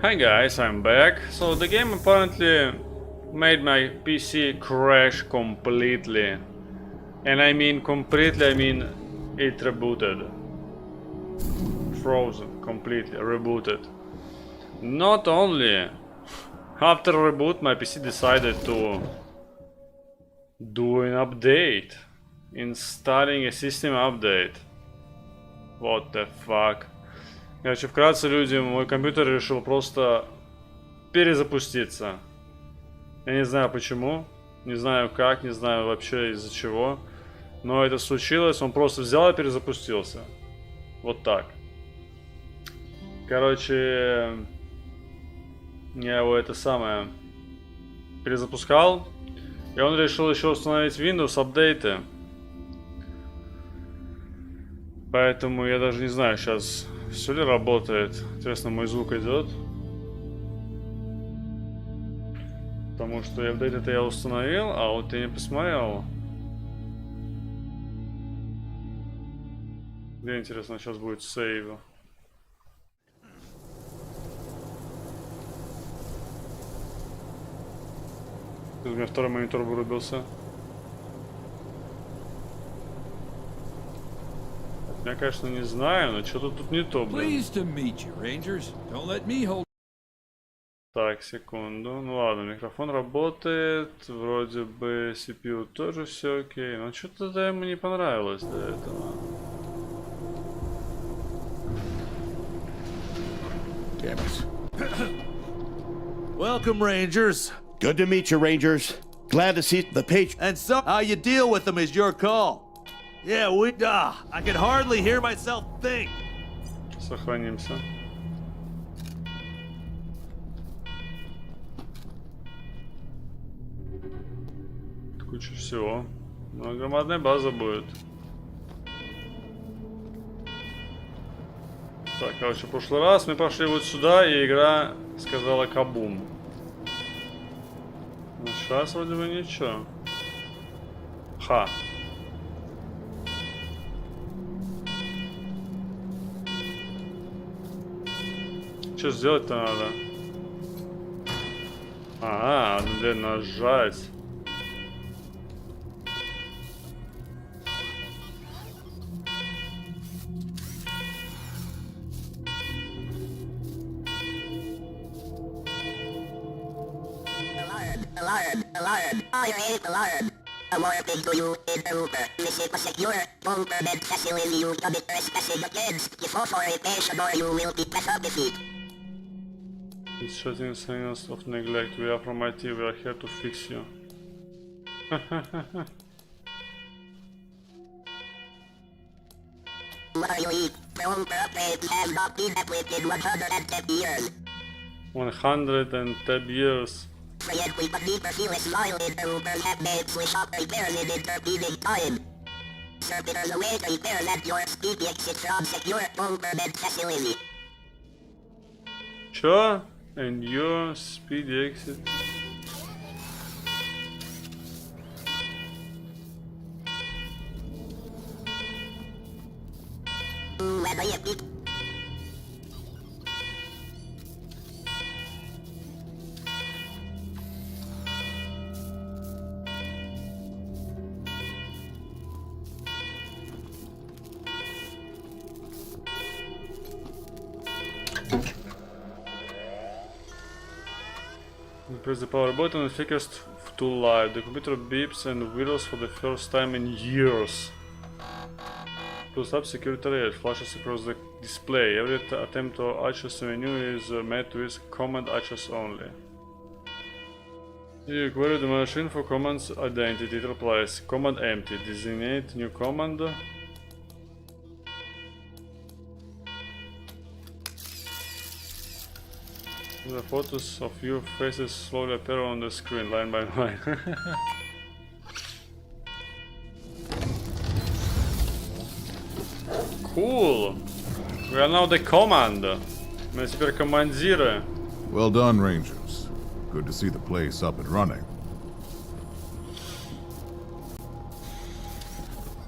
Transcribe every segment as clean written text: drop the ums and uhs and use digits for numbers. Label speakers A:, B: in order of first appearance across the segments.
A: Hi guys, I'm back. So the game apparently made my PC crash completely. And I mean completely, I mean it rebooted. Frozen, completely, rebooted. Not only after reboot my PC decided to do an update. Installing a system update. What the fuck? Короче, вкратце, люди, мой компьютер решил просто перезапуститься. Я не знаю почему, не знаю как, не знаю вообще из-за чего. Но это случилось, он просто взял и перезапустился. Вот так. Короче, я его это самое перезапускал. И он решил еще установить Windows апдейты. Поэтому я даже не знаю сейчас, все ли работает. Интересно, мой звук идет. Потому что апдейт это я установил, а вот я не посмотрел. Где, интересно, сейчас будет сейв? У меня второй монитор вырубился. Я, конечно, не знаю, но что-то тут не то, блин. Так, секунду. Ну ладно, микрофон работает. Вроде бы CPU тоже все окей. Но что-то ему не понравилось до этого.
B: Damn it.
C: Welcome, Rangers.
B: Good to meet you, Rangers. Glad to see the page.
C: And so, how you deal with them is your call. Yeah, I can hardly hear myself think.
A: Сохранимся. Куча всего. Но громадная база будет. Так, короче, в прошлый раз мы пошли вот сюда, и игра сказала кабум. Ну, сейчас вроде бы ничего. Ха. Что сделать-то надо? Надо нажать.
D: Alarm, I hate alarm. A warning to you, intruder. Visit a secure, bunker-bed facility. You commit trespassing against the forestation or you will be defeated.
A: It's showing signs of neglect. We are from IT, we are here to fix you.
D: Worry, the bunker upgrade has not been updated in 110 years.
A: 110 years.
D: Yet we believe the fewest loyal interrupters have made switch up repairs in intervening time. Servitors await repairs at your speedy exit from secure bunker-bed facility.
A: Чё? And your speedy exit. Press the power button and flickers to life. The computer beeps and whirls for the first time in years. Pulls up security alert, flashes across the display. Every attempt to access the menu is met with command access only. You query the machine for command's identity. It replies command empty. Designate new command. The photos of your faces slowly appear on the screen, line by line. Cool! We are now the command. Мы теперь командиры.
E: Well done, Rangers. Good to see the place up and running.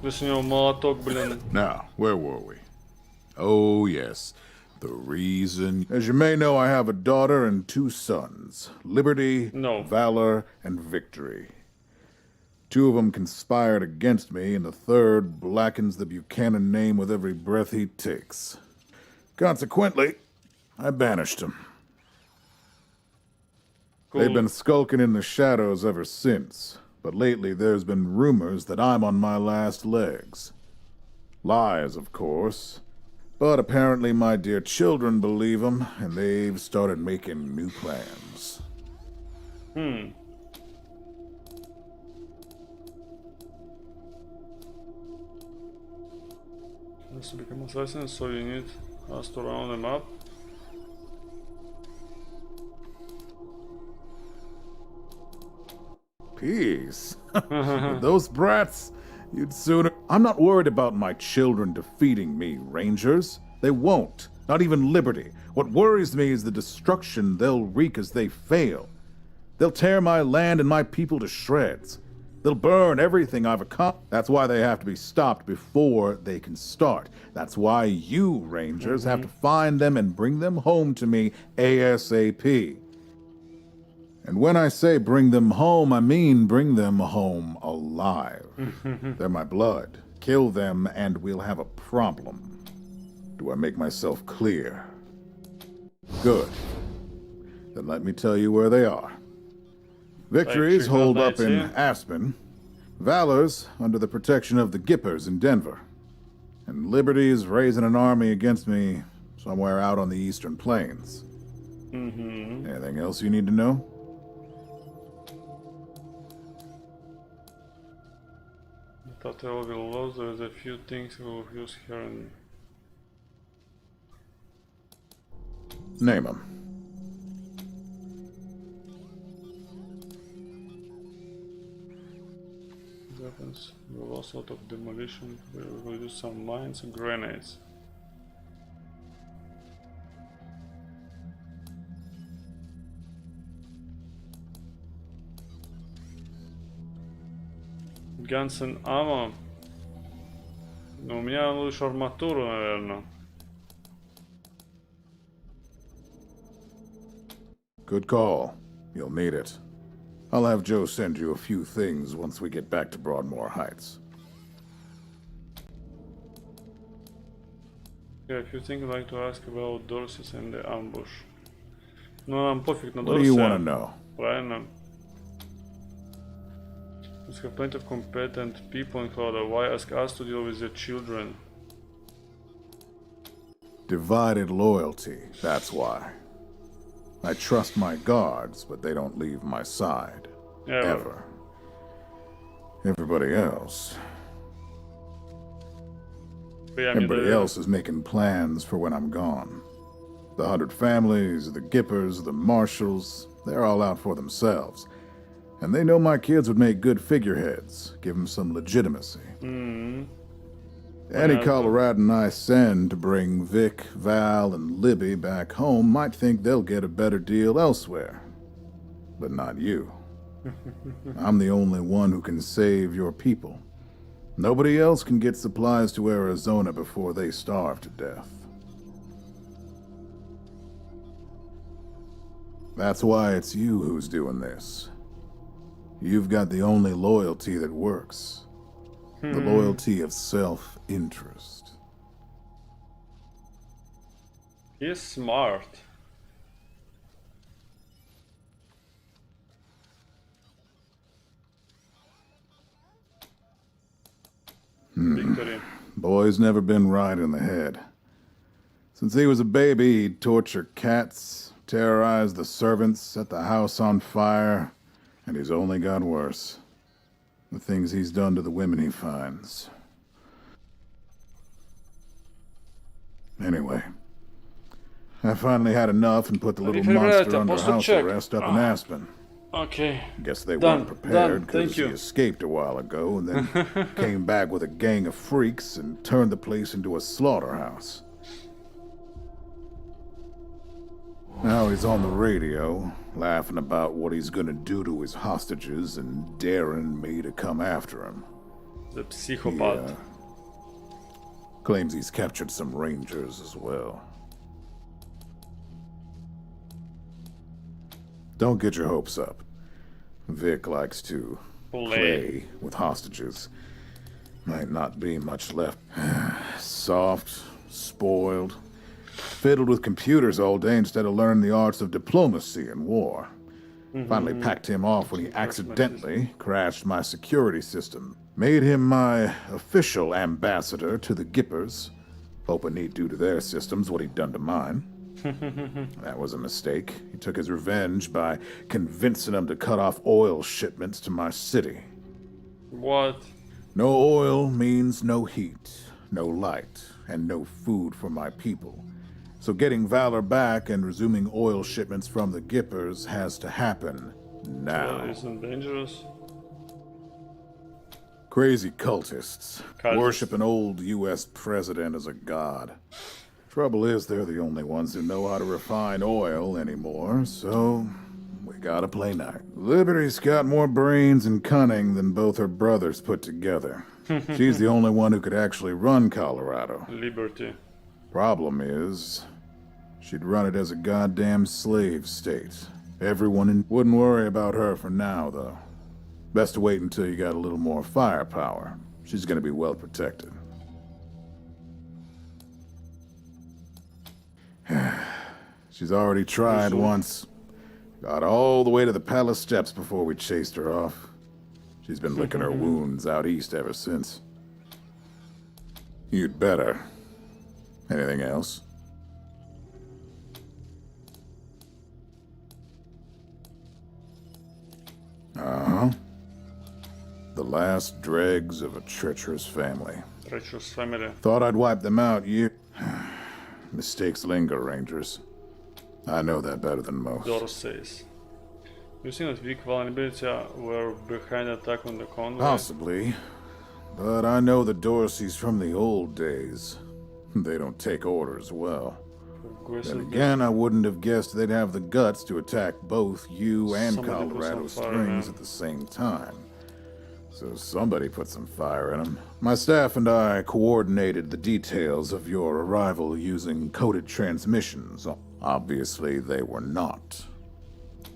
A: Здесь у него молоток, блин.
E: Now, where were we? Oh, yes. The reason... As you may know, I have a daughter and 2 sons. Liberty,
A: No.
E: valor, and victory. 2 of them conspired against me, and the 3rd blackens the Buchanan name with every breath he takes. Consequently, I banished him.
A: Cool.
E: They've been skulking in the shadows ever since, but lately there's been rumors that I'm on my last legs. Lies, of course, but apparently my dear children believe them, and they've started making new plans.
A: Has to become assassin, so you need us to round them up.
E: Peace. With those brats, you'd sooner... I'm not worried about my children defeating me, Rangers. They won't. Not even Liberty. What worries me is the destruction they'll wreak as they fail. They'll tear my land and my people to shreds. They'll burn everything I've accomplished. That's why they have to be stopped before they can start. That's why you, Rangers, have to find them and bring them home to me ASAP. And when I say bring them home, I mean bring them home alive. They're my blood. Kill them and we'll have a problem. Do I make myself clear? Good. Then let me tell you where they are. Victories hold up in Aspen. Valor's under the protection of the Gippers in Denver. And Liberty's raising an army against me somewhere out on the Eastern Plains. Anything else you need to know?
A: But I will lose. There's a few things we'll use here and...
E: Name them.
A: Weapons. We'll also out of demolition. We will use some mines and grenades. Guns and ammo. Ну, у меня лучше арматуру, наверное.
E: Good call. You'll need it. I'll have Joe send you a few things once we get back to Broadmoor Heights.
A: Yeah, if you think I'd like to ask about Dorses and the ambush. Ну, нам пофиг на
E: What do you want to know?
A: Правильно. Let's have plenty of competent people in Colorado. Why ask us to deal with the children?
E: Divided loyalty, that's why. I trust my guards, but they don't leave my side. Ever. Everybody else... Everybody else is making plans for when I'm gone. The 100 families, the Gippers, the Marshalls, they're all out for themselves. And they know my kids would make good figureheads, give them some legitimacy. Any Coloradan I send to bring Vic, Val, and Libby back home might think they'll get a better deal elsewhere. But not you. I'm the only one who can save your people. Nobody else can get supplies to Arizona before they starve to death. That's why it's you who's doing this. You've got the only loyalty that works. The loyalty of self-interest.
A: He's smart. Victory.
E: Boy's never been right in the head. Since he was a baby, he'd torture cats, terrorize the servants, set the house on fire, and he's only got worse. The things he's done to the women he finds. Anyway, I finally had enough and put the little monster under house arrest up in Aspen.
A: Okay.
E: Guess they weren't prepared because he
A: you.
E: escaped a while ago and then came back with a gang of freaks and turned the place into a slaughterhouse. Now he's on the radio, laughing about what he's gonna do to his hostages and daring me to come after him.
A: The psychopath.
E: Claims he's captured some Rangers as well. Don't get your hopes up. Vic likes to play with hostages. Might not be much left. Soft, spoiled, fiddled with computers all day instead of learning the arts of diplomacy and war. Finally packed him off when he accidentally crashed my security system. Made him my official ambassador to the Gippers. Hoping he'd do to their systems what he'd done to mine. That was a mistake. He took his revenge by convincing them to cut off oil shipments to my city.
A: What?
E: No oil means no heat, no light, and no food for my people. So getting Valor back and resuming oil shipments from the Gippers has to happen now.
A: That isn't dangerous.
E: Crazy cultists worship an old U.S. president as a god. Trouble is, they're the only ones who know how to refine oil anymore, so we gotta play nice. Liberty's got more brains and cunning than both her brothers put together. She's the only one who could actually run Colorado.
A: Liberty.
E: Problem is, she'd run it as a goddamn slave state. Everyone wouldn't worry about her for now, though. Best to wait until you got a little more firepower. She's gonna be well protected. She's already tried once. Got all the way to the palace steps before we chased her off. She's been licking her wounds out east ever since. You'd better. Anything else? Uh-huh. The last dregs of a treacherous family.
A: Treacherous family.
E: Thought I'd wipe them out, Mistakes linger, Rangers. I know that better than most.
A: Doris says. You think that weak vulnerability were behind attack on the convoy?
E: Possibly. But I know the Dorseys from the old days. They don't take orders well. Then again, I wouldn't have guessed they'd have the guts to attack both you and
A: Somebody put
E: Colorado
A: some fire,
E: Springs
A: man.
E: at the same time. So somebody put some fire in them. My staff and I coordinated the details of your arrival using coded transmissions. Obviously, they were not.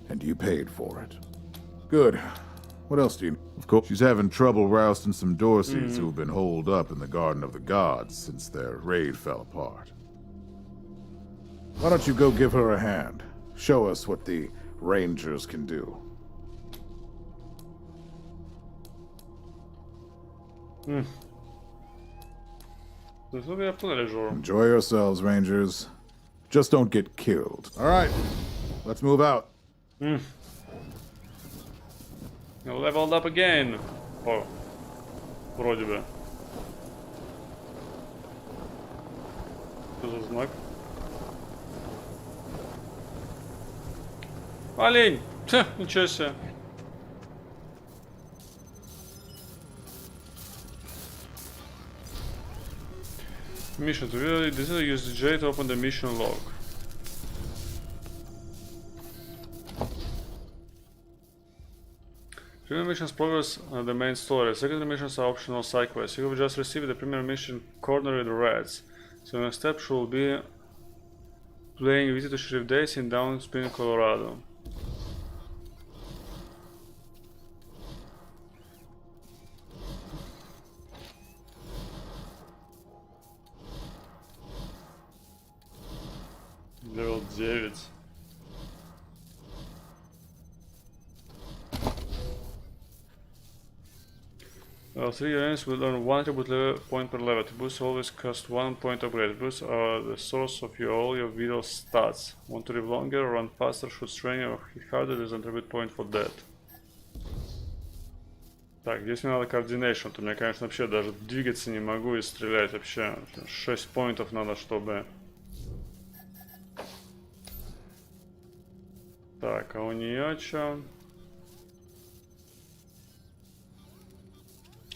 E: And you paid for it. Good. What else do you... Of course, she's having trouble rousting some Dorseys who have been holed up in the Garden of the Gods since their raid fell apart. Why don't you go give her a hand? Show us what the Rangers can do. Enjoy yourselves, Rangers. Just don't get killed. All right, let's move out.
A: Leveled up again. О, вроде бы. Что за знак? Олень! Ха, ничего себе. Mission to really use the J to open the mission log. Primary missions progress the main story. Secondary missions are optional side quests. You have just received the primary mission Corner with the Reds. So next step should be playing a visit to Sheriff Days in Down Spring, Colorado. Level 9. Three units will earn 1 attribute level point per level. The boosts always cost 1 point upgrade. Boosts are the source of all your vital stats. Want to live longer, run faster, shoot stronger, or hit harder, there's an attribute point for that. Так, здесь мне надо координation. То мне, конечно, вообще даже двигаться не могу и стрелять вообще. 6 поинтов надо, чтобы... Так, а у нее что?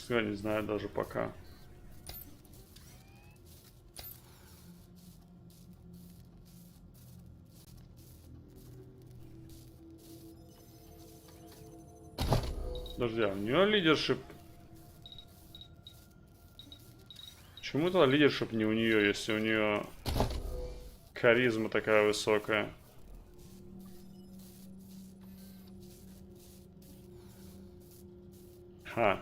A: Я не знаю даже пока. Подожди, а у нее лидершип? Почему тогда лидершип не у нее, если у нее харизма такая высокая? Ха.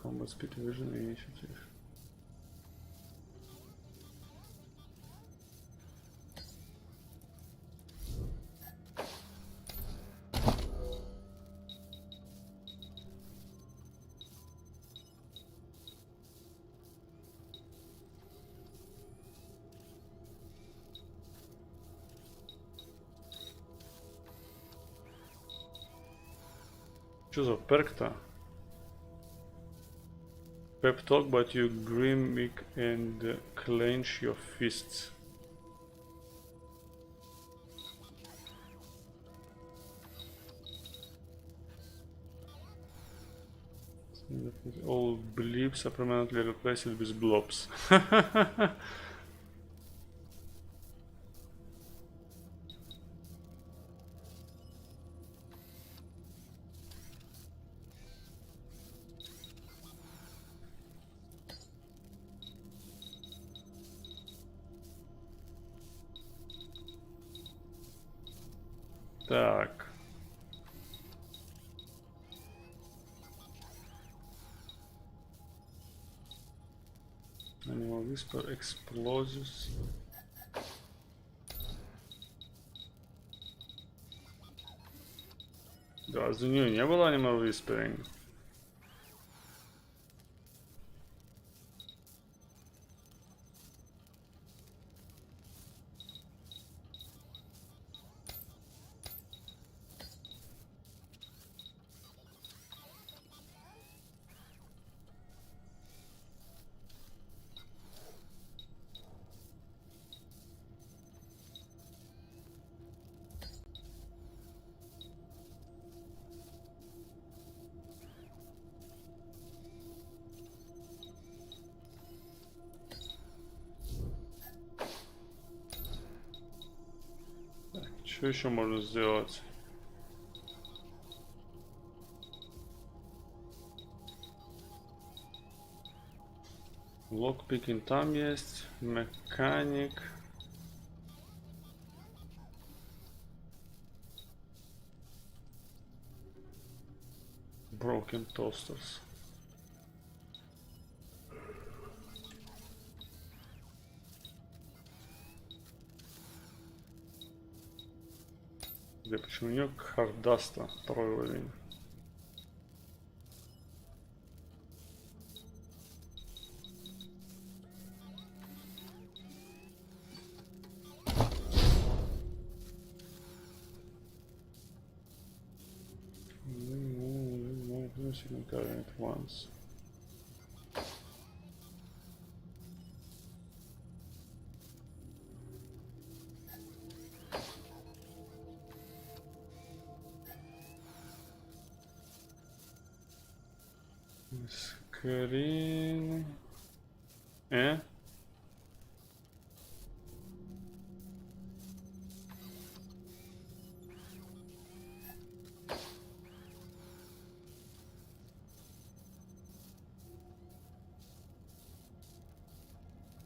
A: Combat speed vision initiative. Что за перк-то? Pep talk, but you grimmick and clench your fists. All blips are permanently replaced with blobs. Так. Animal whisper explosives. Да, за нее не было Animal Whispering. Что еще можно сделать? Локпикинг там есть, механик. Broken toasters. Да почему у нее хардаста второй уровень? At once. Screen.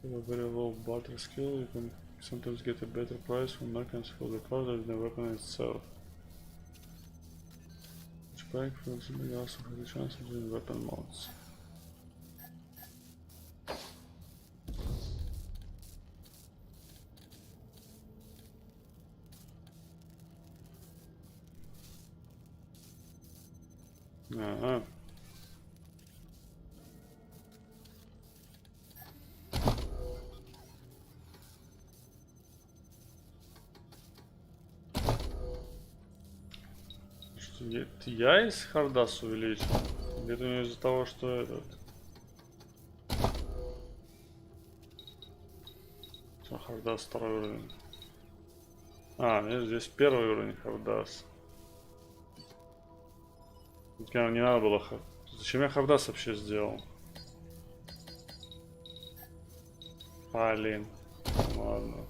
A: With a very low barter skill, you can sometimes get a better price from merchants for the card than the weapon itself. Each pack flexibility also has a chance of doing weapon mods. Ага. Я из хардас увеличил? Где-то не из-за того, что этот... Что хардас второй уровень? А, нет, здесь первый уровень хардас. Прям не надо было. Зачем я Хардас вообще сделал? Блин. Ладно.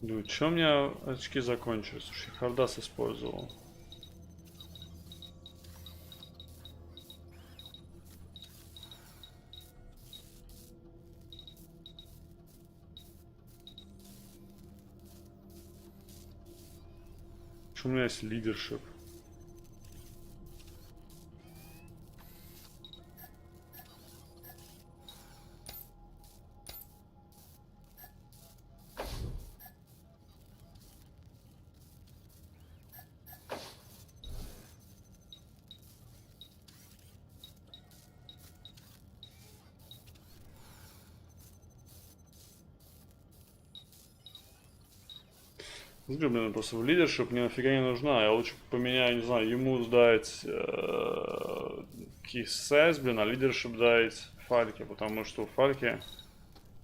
A: Ну, чё у меня очки закончились? Слушай, Хардас использовал. Что у меня есть лидершип? Блин, просто в лидершип мне нафига не нужна. Я лучше поменяю, не знаю, ему дать кисес, блин, а лидершип дать Фальке, потому что у Фальки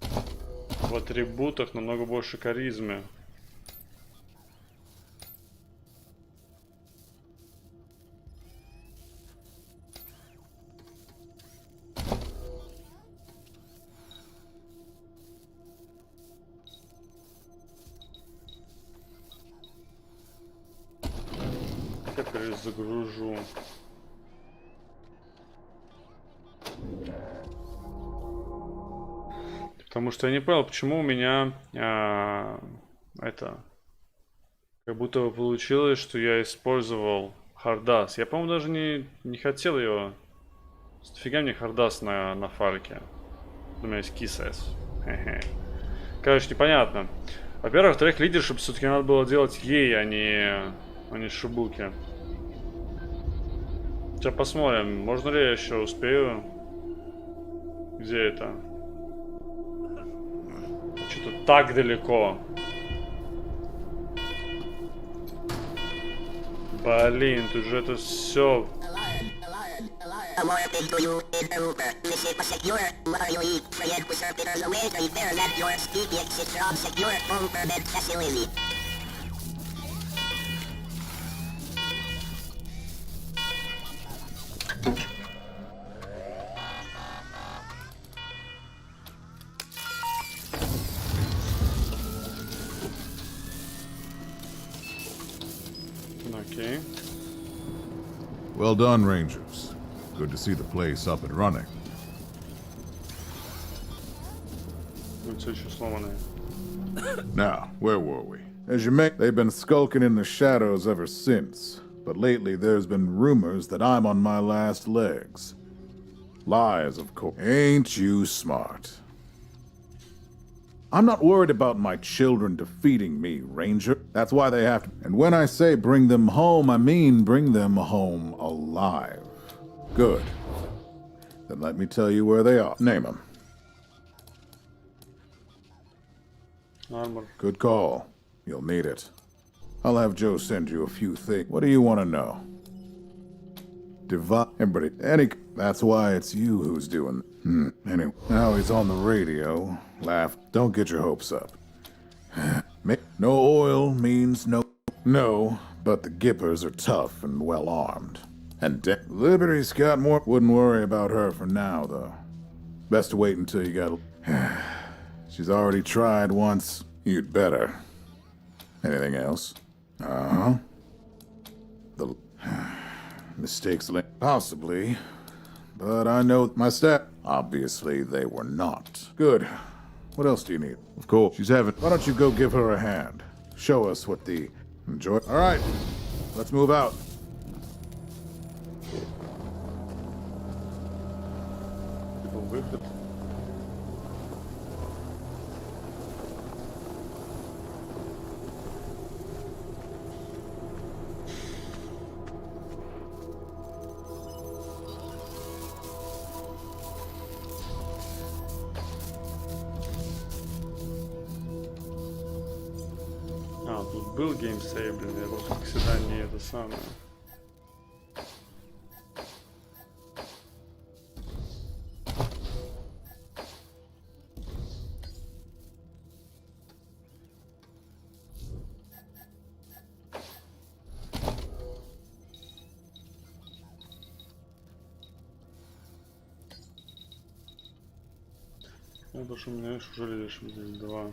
A: в атрибутах намного больше харизмы. Загружу. Потому что я не понял, почему у меня это как будто бы получилось, что я использовал Хардас. Я, по-моему, даже не хотел его. Фига мне Хардас на Фальке. У меня есть Кисес. Короче, непонятно. Во-первых, во-вторых, лидершип все-таки надо было делать ей, а не Шибуке. Сейчас посмотрим, можно ли я еще успею. Где это? Что-то так далеко. Блин, тут же это все. Okay.
E: Well done, Rangers. Good to see the place up and running. Now, where were we? As you may, they've been skulking in the shadows ever since. But lately there's been rumors that I'm on my last legs. Lies, of course. Ain't you smart? I'm not worried about my children defeating me, Ranger. That's why they have to. And when I say bring them home, I mean bring them home alive. Good. Then let me tell you where they are. Name them.
A: Armor.
E: Good call. You'll need it. I'll have Joe send you a few things. What do you want to know? That's why it's you who's doing. Anyway, now he's on the radio. Laugh. Don't get your hopes up. No oil means no. No, but the Gippers are tough and well armed. And Liberty's got more. Wouldn't worry about her for now, though. Best to wait until you got. She's already tried once. You'd better. Anything else? The mistakes. Possibly. But I know my staff. Obviously, they were not. Good. What else do you need? Of course. She's having. Why don't you go give her a hand? Show us what the. Enjoy. All right. Let's move out.
A: Тут был геймсейв, блин, я просто как всегда не это самое. Ну, потому что у меня еще уже лишь здесь 2.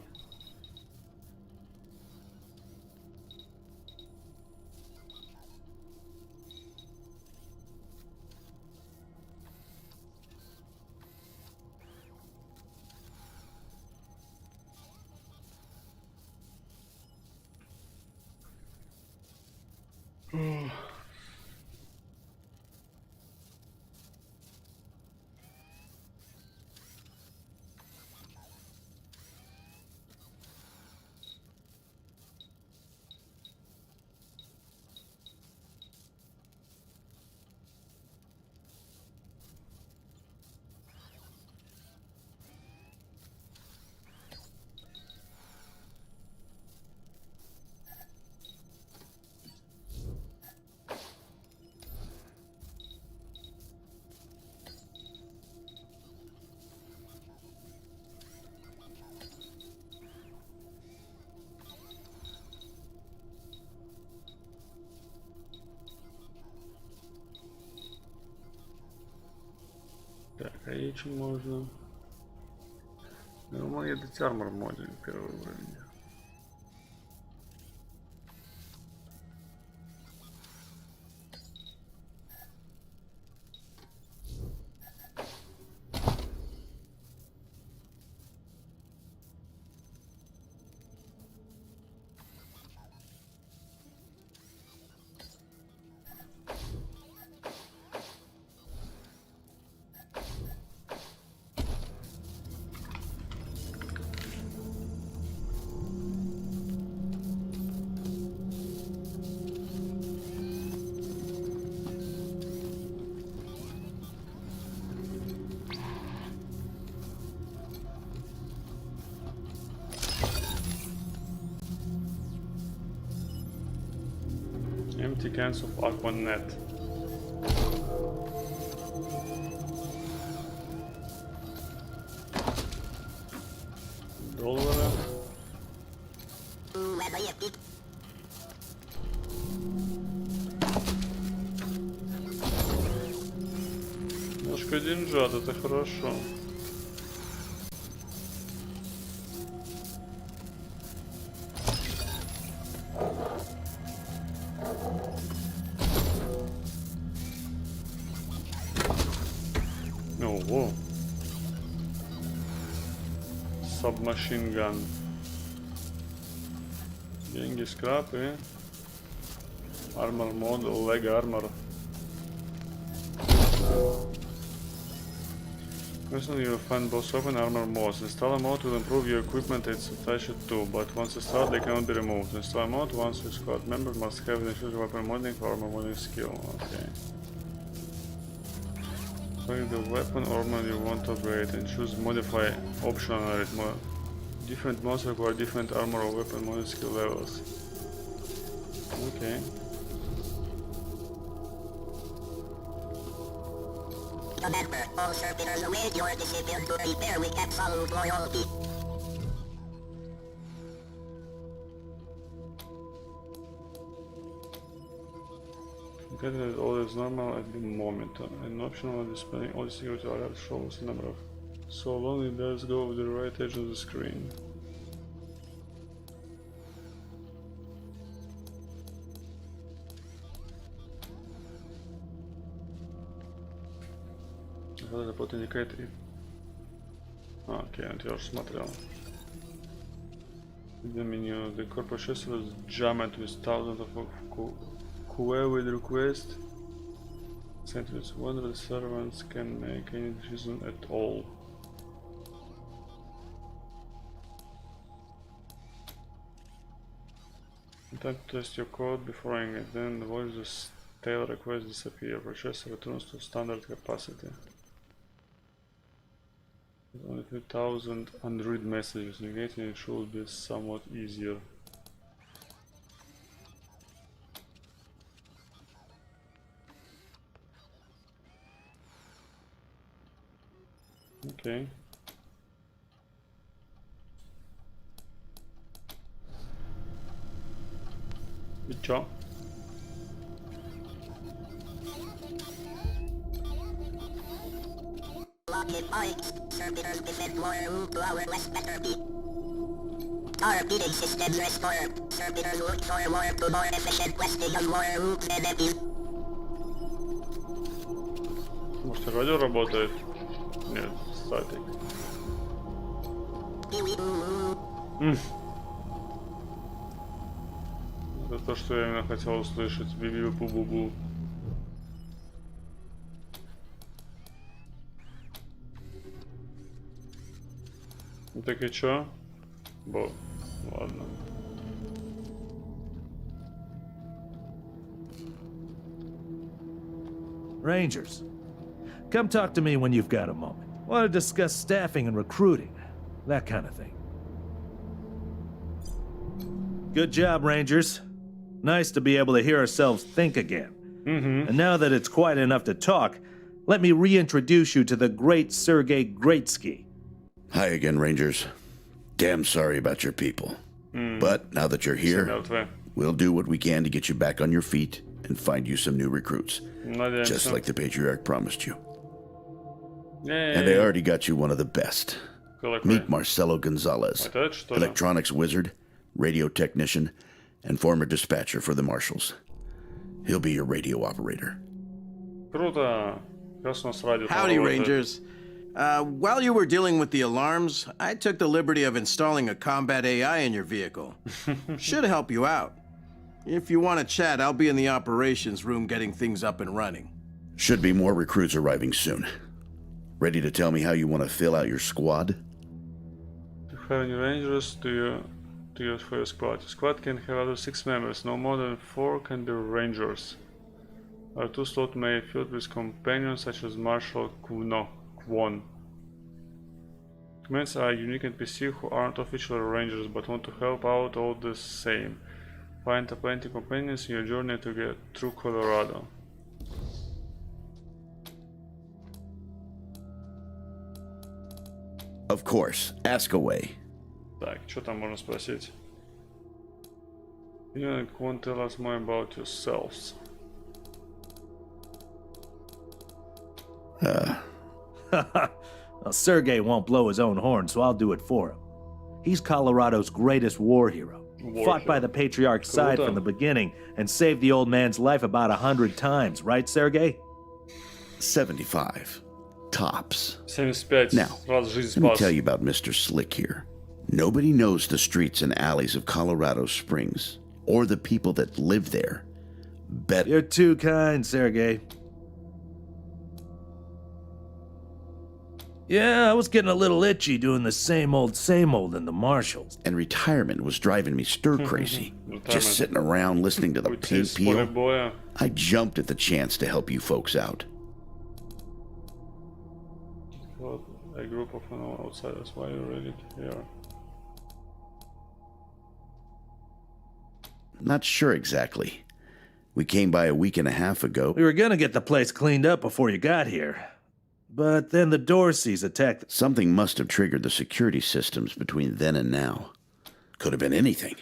A: Так, а еще можно... Ну, едать армор модуль первый уровень. Empty cans of Aquanet. $. Немножко деньжат, это хорошо. Ого. Submachine gun. Деньги, скрап и armor model, leg armor. Personally, you'll find both soft and armor mods. Install a mod will improve your equipment it's attached to, but once installed they cannot be removed. Install a mod once your squad member must have the choose weapon modding or armor modding skill. Okay. Select the weapon or mod you want to upgrade and choose modify option on it. Different mods require different armor or weapon modding skill levels. Okay.
D: Remember, all servitors await your decision to repair with absolute loyalty.
A: Get it all is normal at the moment. An optional displaying all security alerts shows the number of. So long it does go with the right edge of the screen. Вот это вот индикатор. Окей, я уже смотрел. The menu, the core processor was jammed with thousands of QA with request. Sent with one of the servants can make any decision at all. Attempt to test your code before running it, then the voice the stale request disappear. Processor returns to standard capacity. With only 2000 unread messages, negating it should be somewhat easier. Okay. И чё?
D: talking bikes. Servitors defend more room to our less better beat. Torpedoing systems restored. Servitors look forward to more efficient questing of more routes than enemies.
A: Может, радио работает? Нет, статик. Это то, что я именно хотел услышать. Биби-бу-бу-бу. Ну так и чё? Ладно.
C: Rangers, come talk to me when you've got a moment. Want to discuss staffing and recruiting, that kind of thing. Good job, Rangers. Nice to be able to hear ourselves think again. And now that it's quiet enough to talk, let me reintroduce you to the great Sergei Greatsky.
B: Hi again, Rangers. Damn sorry about your people. But now that you're here, we'll do what we can to get you back on your feet and find you some new recruits. Just like the Patriarch promised you. And they already got you one of the best. Meet Marcelo Gonzalez, electronics wizard, radio technician, and former dispatcher for the Marshals. He'll be your radio operator.
A: Круто. Раз у нас радио
F: Howdy,
A: работает.
F: Rangers. While you were dealing with the alarms, I took the liberty of installing a combat AI in your vehicle. Should help you out. If you want to chat, I'll be in the operations room getting things up and running.
B: Should be more recruits arriving soon. Ready to tell me how you want to fill out your squad?
A: How many Rangers do you use for your squad? Your squad can have other 6 members. No more than 4 can be Rangers. Our 2 slots may be filled with companions such as Marshal Kwon. Commands are unique NPC who aren't official Rangers but want to help out all the same. Find plenty companions in your journey to get through Colorado.
B: Of course, ask away.
A: Так, что там можно спросить? You can tell us more about yourselves.
C: Well, Sergei won't blow his own horn, so I'll do it for him. He's Colorado's greatest war hero. Fought by the Patriarch's side from the beginning and saved the old man's life about 100 times, right, Sergei?
B: 75. Tops.
A: 75.
B: Now,
A: Раз жизнь
B: let me
A: спас.
B: tell you about Mr. Slick here. Nobody knows the streets and alleys of Colorado Springs, or the people that live there, better.
C: You're too kind, Sergei. Yeah, I was getting a little itchy doing the same old in the Marshals.
B: And retirement was driving me stir crazy. Just sitting around listening to the
A: Уйти
B: paint
A: с поля
B: peel.
A: боя.
B: I jumped at the chance to help you folks out.
A: Вот, a group of unknown outsiders. Why are you really here?
B: Not sure exactly. We came by a week and a half ago.
C: We were gonna get the place cleaned up before you got here. But then the Dorseys attacked.
B: Something must have triggered the security systems between then and now. Could have been anything.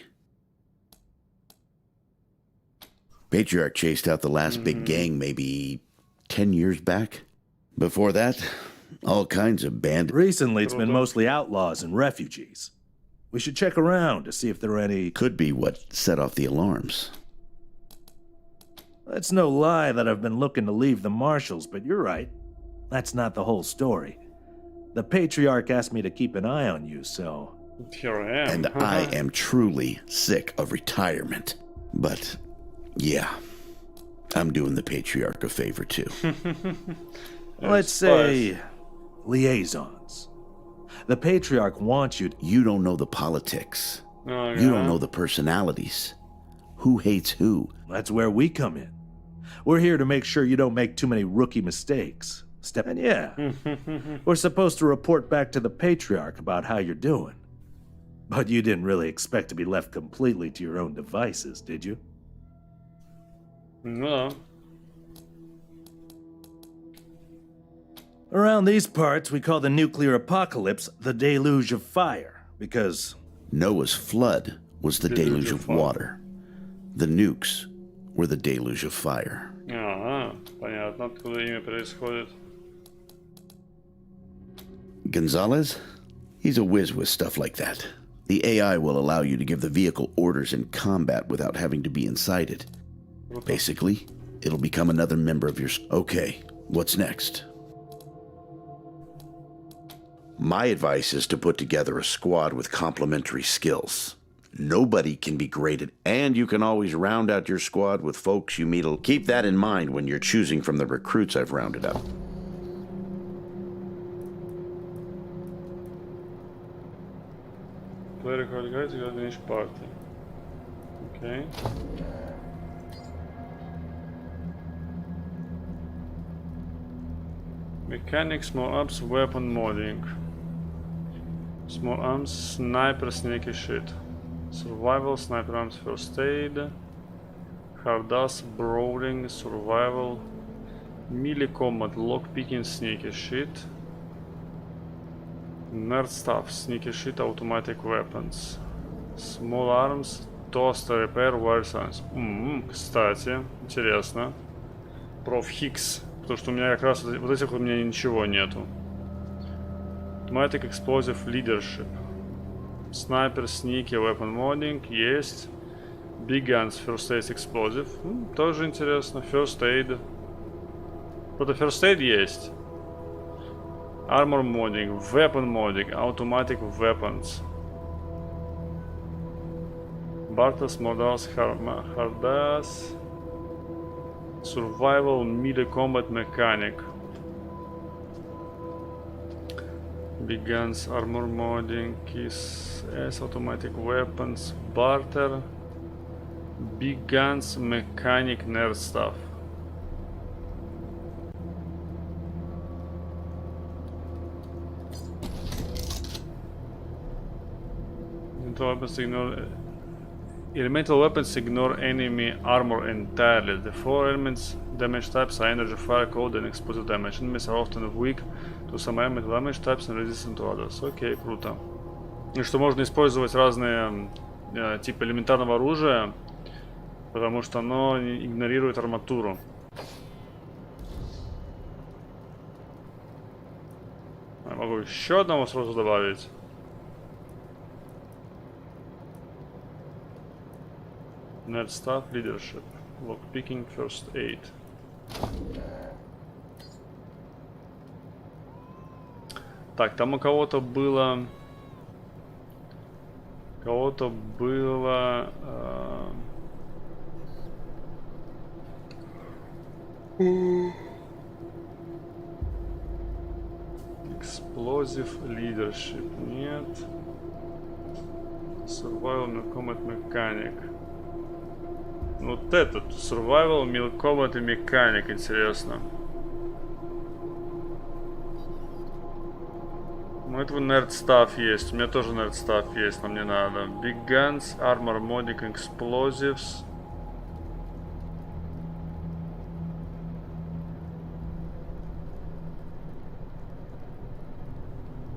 B: Patriarch chased out the last big gang maybe 10 years back. Before that, all kinds of bandits.
C: Recently, it's been mostly outlaws and refugees. We should check around to see if there are any...
B: Could be what set off the alarms.
C: It's no lie that I've been looking to leave the Marshals, but you're right. That's not the whole story. The Patriarch asked me to keep an eye on you, so...
A: Here I am.
B: And I am truly sick of retirement. But, yeah, I'm doing the Patriarch a favor too.
C: Let's say... liaisons. The Patriarch wants you to...
B: You don't know the politics.
A: Oh,
B: You don't
A: yeah.
B: know the personalities. Who hates who?
C: That's where we come in. We're here to make sure you don't make too many rookie mistakes. And yeah, we're supposed to report back to the Patriarch about how you're doing. But you didn't really expect to be left completely to your own devices, did you?
A: Ну да.
C: Around these parts, we call the nuclear apocalypse the deluge of fire, because...
B: Noah's flood was the deluge of water. The nukes were the deluge of fire.
A: Ага, понятно, откуда имя происходит.
B: Gonzalez? He's a whiz with stuff like that. The AI will allow you to give the vehicle orders in combat without having to be inside it. Basically, it'll become another member of your... Okay, what's next? My advice is to put together a squad with complementary skills. Nobody can be graded, and you can always round out your squad with folks you meet. Keep that in mind when you're choosing from the recruits I've rounded up.
A: Play record guide to get finish party. Okay. Mechanics, small arms, weapon modding. Small arms, sniper, sneaky shit. Survival, sniper arms, first aid. Hard ass, brawling, survival. Melee combat, lockpicking, sneaky shit. Nerd stuff, sneaky shit, automatic weapons. Small arms, toaster, repair, wire science. Кстати, интересно. Проф Хикс. Потому что у меня как раз вот этих у меня ничего нету. Automatic explosive leadership. Sniper, sneaky, weapon modding. Есть. Big guns, first aid, explosive. Тоже интересно. First aid. Что-то first aid есть. Armor modding, weapon modding, automatic weapons. Bartels, modals, hardas. Survival, melee combat mechanic. Big guns, armor modding, keys, automatic weapons, barter. Big guns, mechanic, nerd stuff. Elemental weapons ignore enemy armor entirely. The four elements damage types are energy, fire, cold, and explosive damage. Enemies are often weak to some elemental damage types and resistant to others. Окей, круто. И что можно использовать разные типа элементарного оружия, потому что оно игнорирует арматуру. Я могу еще одного сразу добавить. Nerd stuff, leadership, lockpicking, first aid. Так, там у кого-то было... Explosive leadership, нет. Survival combat mechanic. Вот этот, survival, combat и mechanic, интересно. У этого nerd stuff есть, у меня тоже nerd stuff есть, но мне надо. Big guns, armor modding, explosives.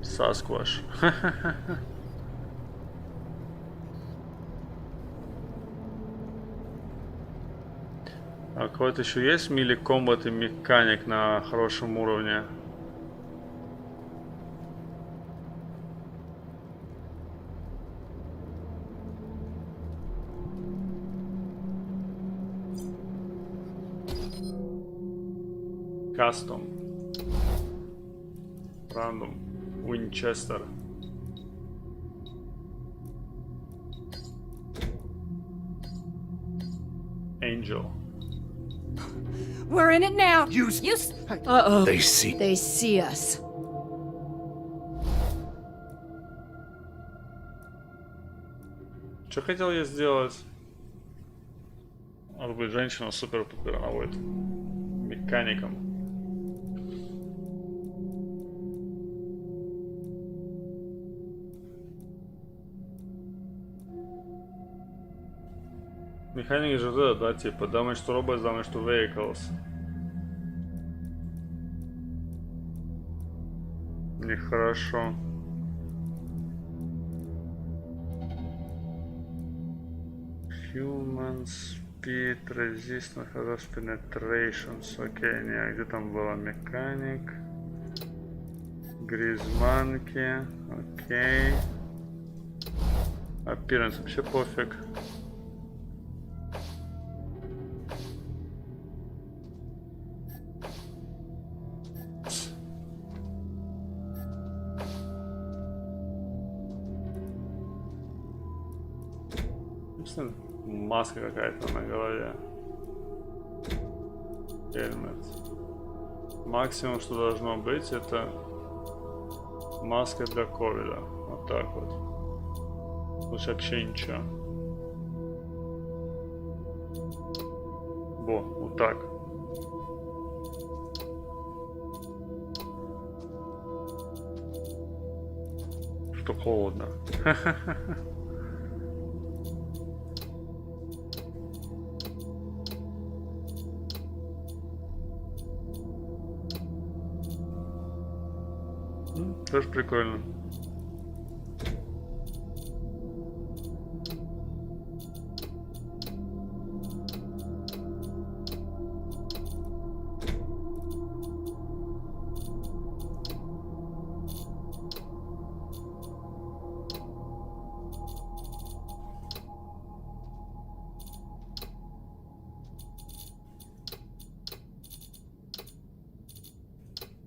A: Sasquatch. А какой-то еще есть мили комбат и механик на хорошем уровне? Кастом. Рандом. Winchester. Angel.
G: We're in it now. Uh-oh.
B: They see.
G: They see us.
A: Что хотел я сделать? Надо быть женщина супер-пупер, она будет механиком. Механик же это, да, типа damage to robots, damage to vehicles. Нехорошо. Human speed, resistance, harass penetrations. Окей, не, где там было механик? Гризманки. Окей. Appearance вообще пофиг. Маска какая-то на голове. Хельмет. Максимум, что должно быть, это маска для ковида. Вот так вот. Лучше вообще ничего. Во, вот так. Что холодно. Тоже прикольно.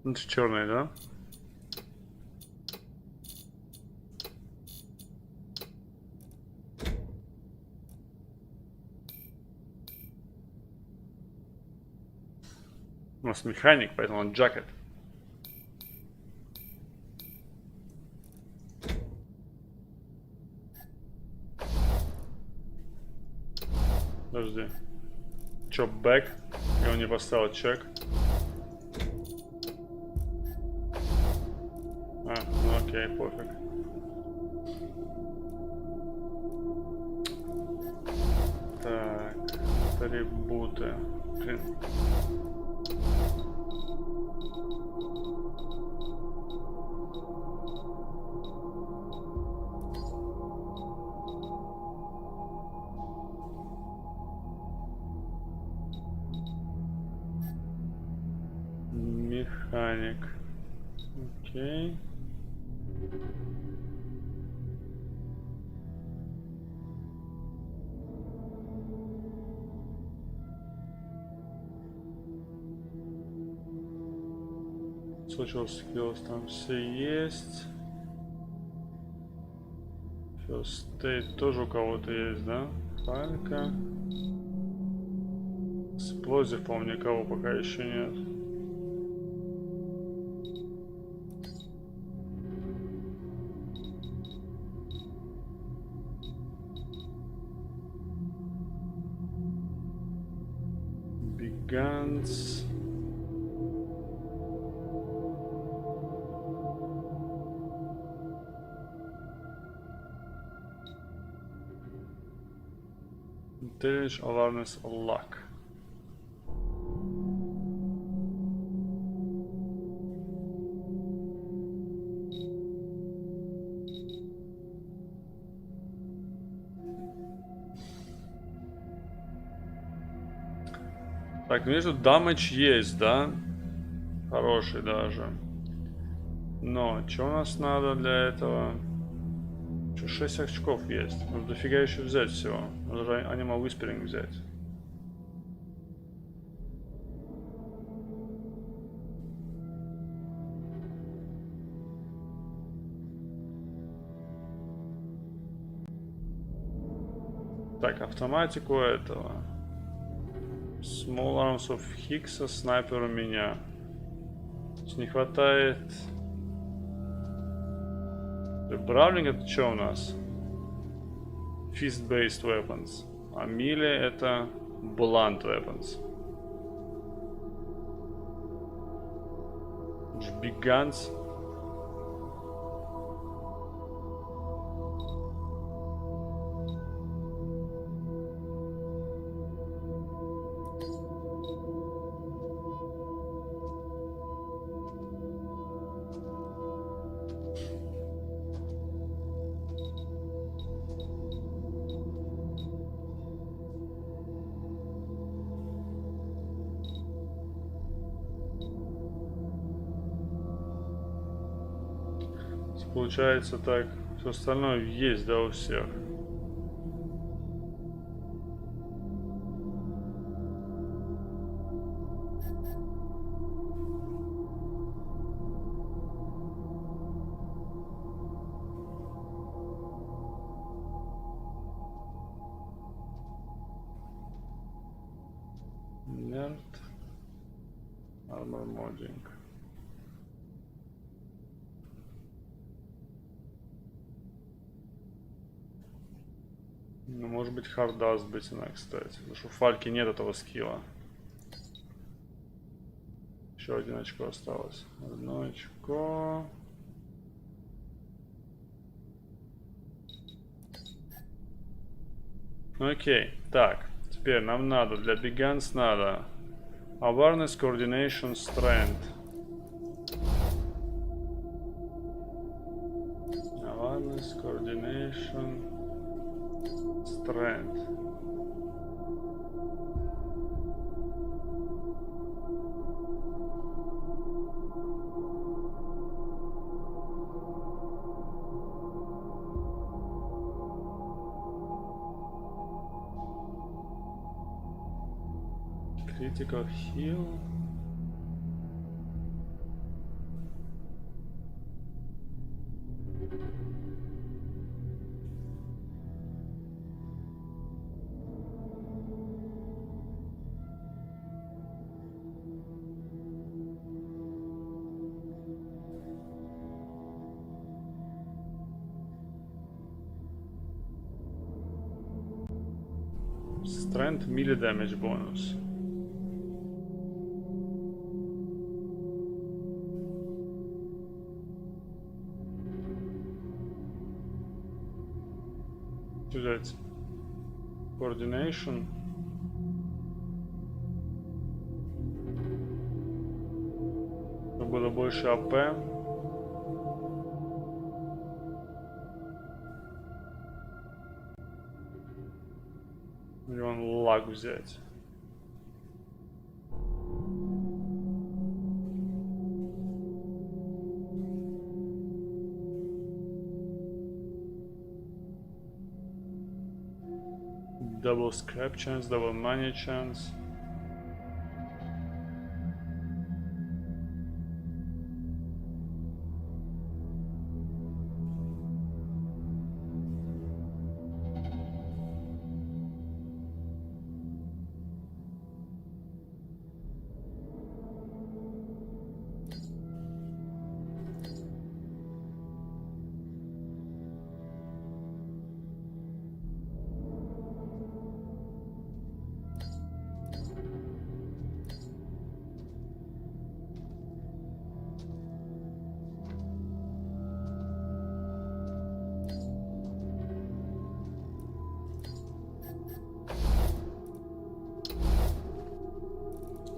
A: Это черный, да? У нас механик, поэтому он джакет. Подожди. Чё, бэк? И он не поставил чек. А, ну окей, пофиг. Так, атрибуты. Блин. Механик. Окей. Social skills там все есть. First state тоже у кого-то есть, да? Фалька. Explosive, по-моему, никого пока еще нет. Guns. Intelligence, awareness, luck. Так, вижу, дамage есть, да? Хороший даже. Но, что у нас надо для этого? Что, 6 очков есть. Нужно дофига еще взять всего. Нужно же Animal Whispering взять. Так, автоматику этого. Small Arms of Higgs, снайпер у меня. Не хватает. Бравлинг это что у нас? Fist-based weapons. А мили это blunt weapons. Big guns. Получается так. Все остальное есть, да, у всех. Armor modding. Ну, может быть, харда сбыть она, кстати. Потому что у Фальки нет этого скилла. Еще один очко осталось. Одно очко. Окей. Так. Теперь нам надо, для Begins надо Awareness, Coordination, Strength. Awareness, Coordination, Strength. Critical heal. Strength melee damage bonus. Взять coordination. Чтобы было больше АП. Или он лаг взять. Double scrap chance, double money chance.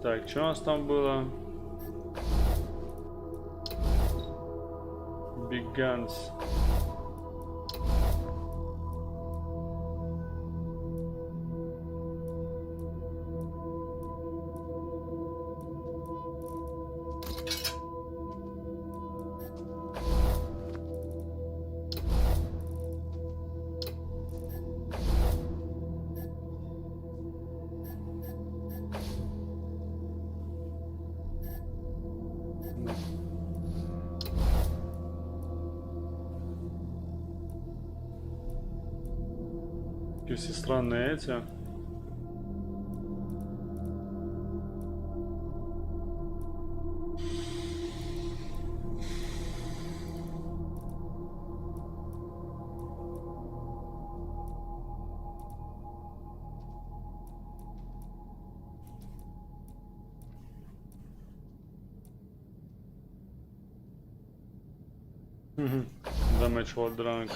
A: Так, что у нас там было? Big Guns. Все странные эти. Damage while drunk.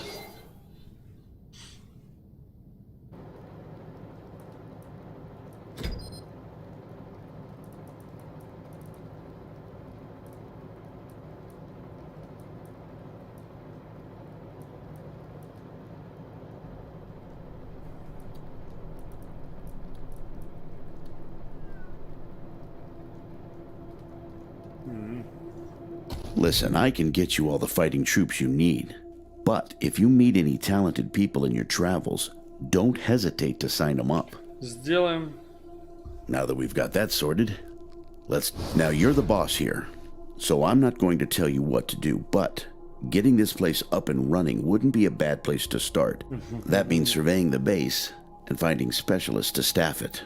B: Listen, I can get you all the fighting troops you need. But if you meet any talented people in your travels, don't hesitate to sign them up.
A: Сделаем.
B: Now that we've got that sorted, Now you're the boss here, so I'm not going to tell you what to do, but getting this place up and running wouldn't be a bad place to start. That means surveying the base and finding specialists to staff it.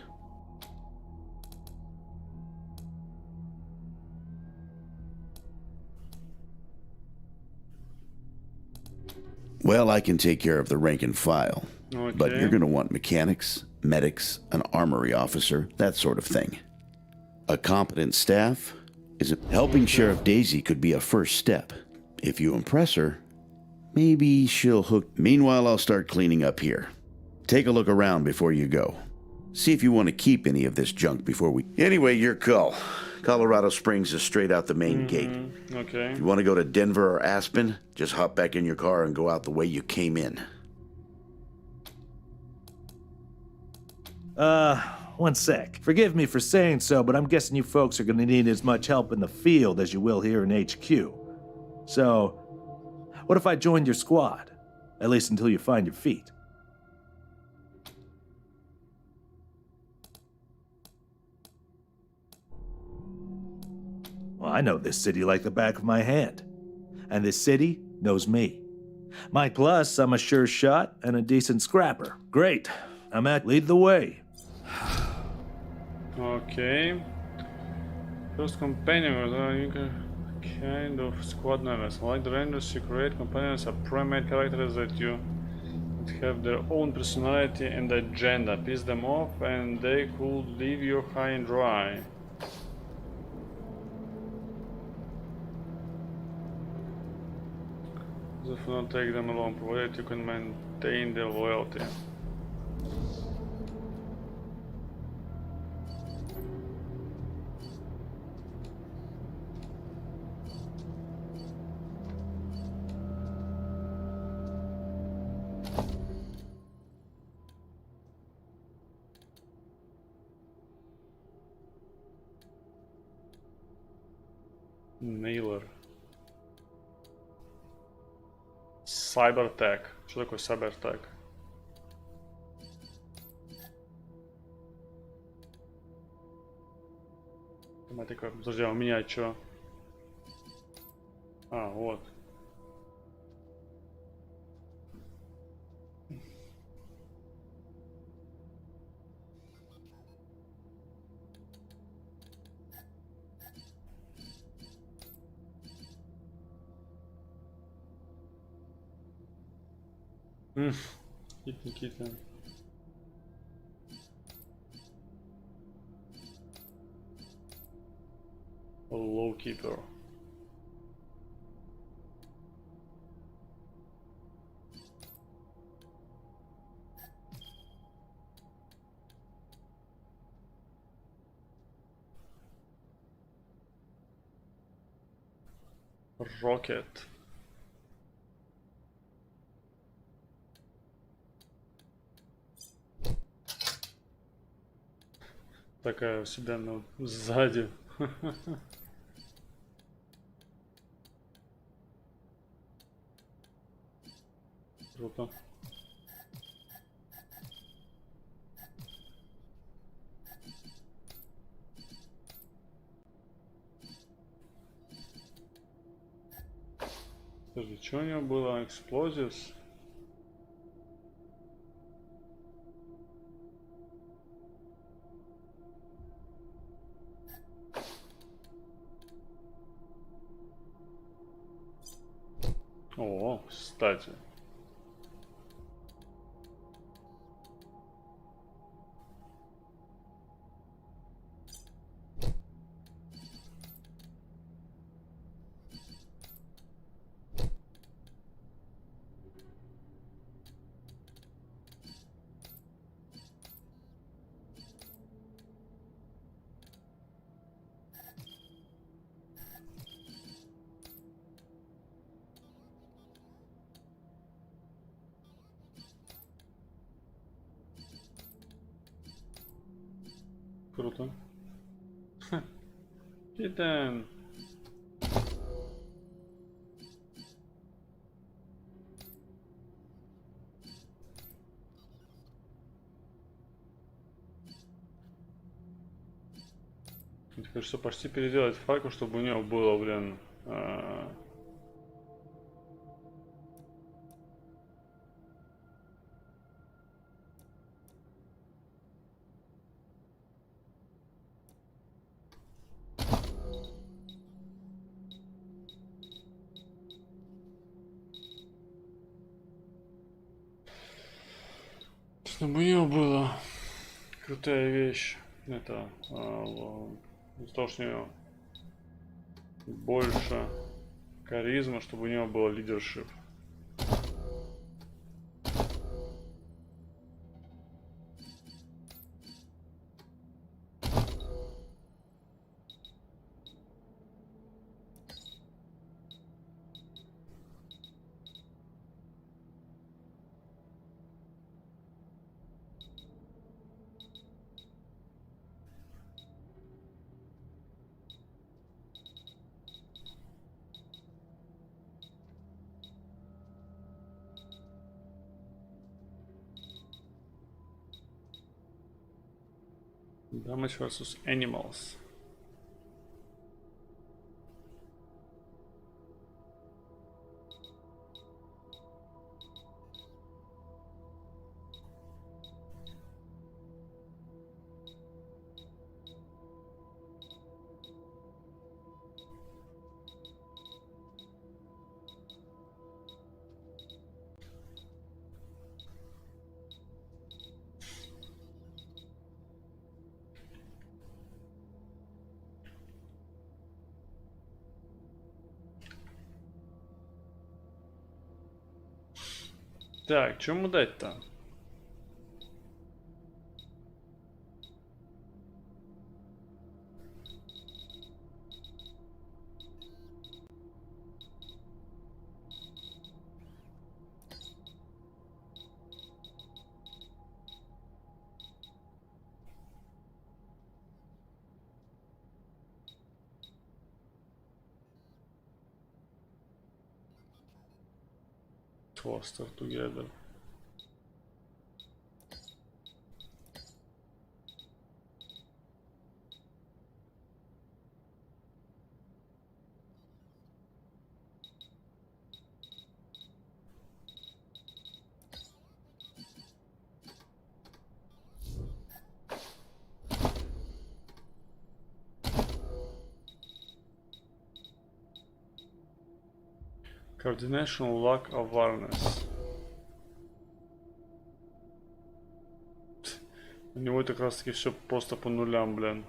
B: Well, I can take care of the rank and file, but you're going to want mechanics, medics, an armory officer, that sort of thing. A competent staff helping Sheriff Daisy could be a first step. If you impress her, maybe she'll hook. Meanwhile, I'll start cleaning up here. Take a look around before you go. See if you want to keep any of this junk before we... Anyway, your call. Colorado Springs is straight out the main gate.
A: Okay.
B: If you want to go to Denver or Aspen, just hop back in your car and go out the way you came in.
C: One sec. Forgive me for saying so, but I'm guessing you folks are gonna need as much help in the field as you will here in HQ. So, what if I joined your squad? At least until you find your feet. Well, I know this city like the back of my hand. And this city knows me. Plus, I'm a sure shot and a decent scrapper. Great. Lead the way.
A: Okay. First companion was a kind of squad members. Like the Rangers, you create companions are primate characters that have their own personality and agenda. Piss them off and they could leave you high and dry. So if you don't take them along, provided you can maintain their loyalty. Nailer. Cybertech. Что такое Cybertech? Тематика. Подожди, а у меня что? А, вот. Никита. Lowkeeper. Rocket. Такая у себя, ну, сзади. Круто. Подожди, что у него было? Explosives? О, кстати. Круто. Китен. Хочется почти переделать файку, чтобы у него было, блин... Чтобы у него была крутая вещь. Это... то, что у него больше харизма, чтобы у него было лидершип. Damage versus animals. Так, что ему дать-то? Cluster together. Coordination, lack awareness. У него это как раз таки все просто по нулям, блин.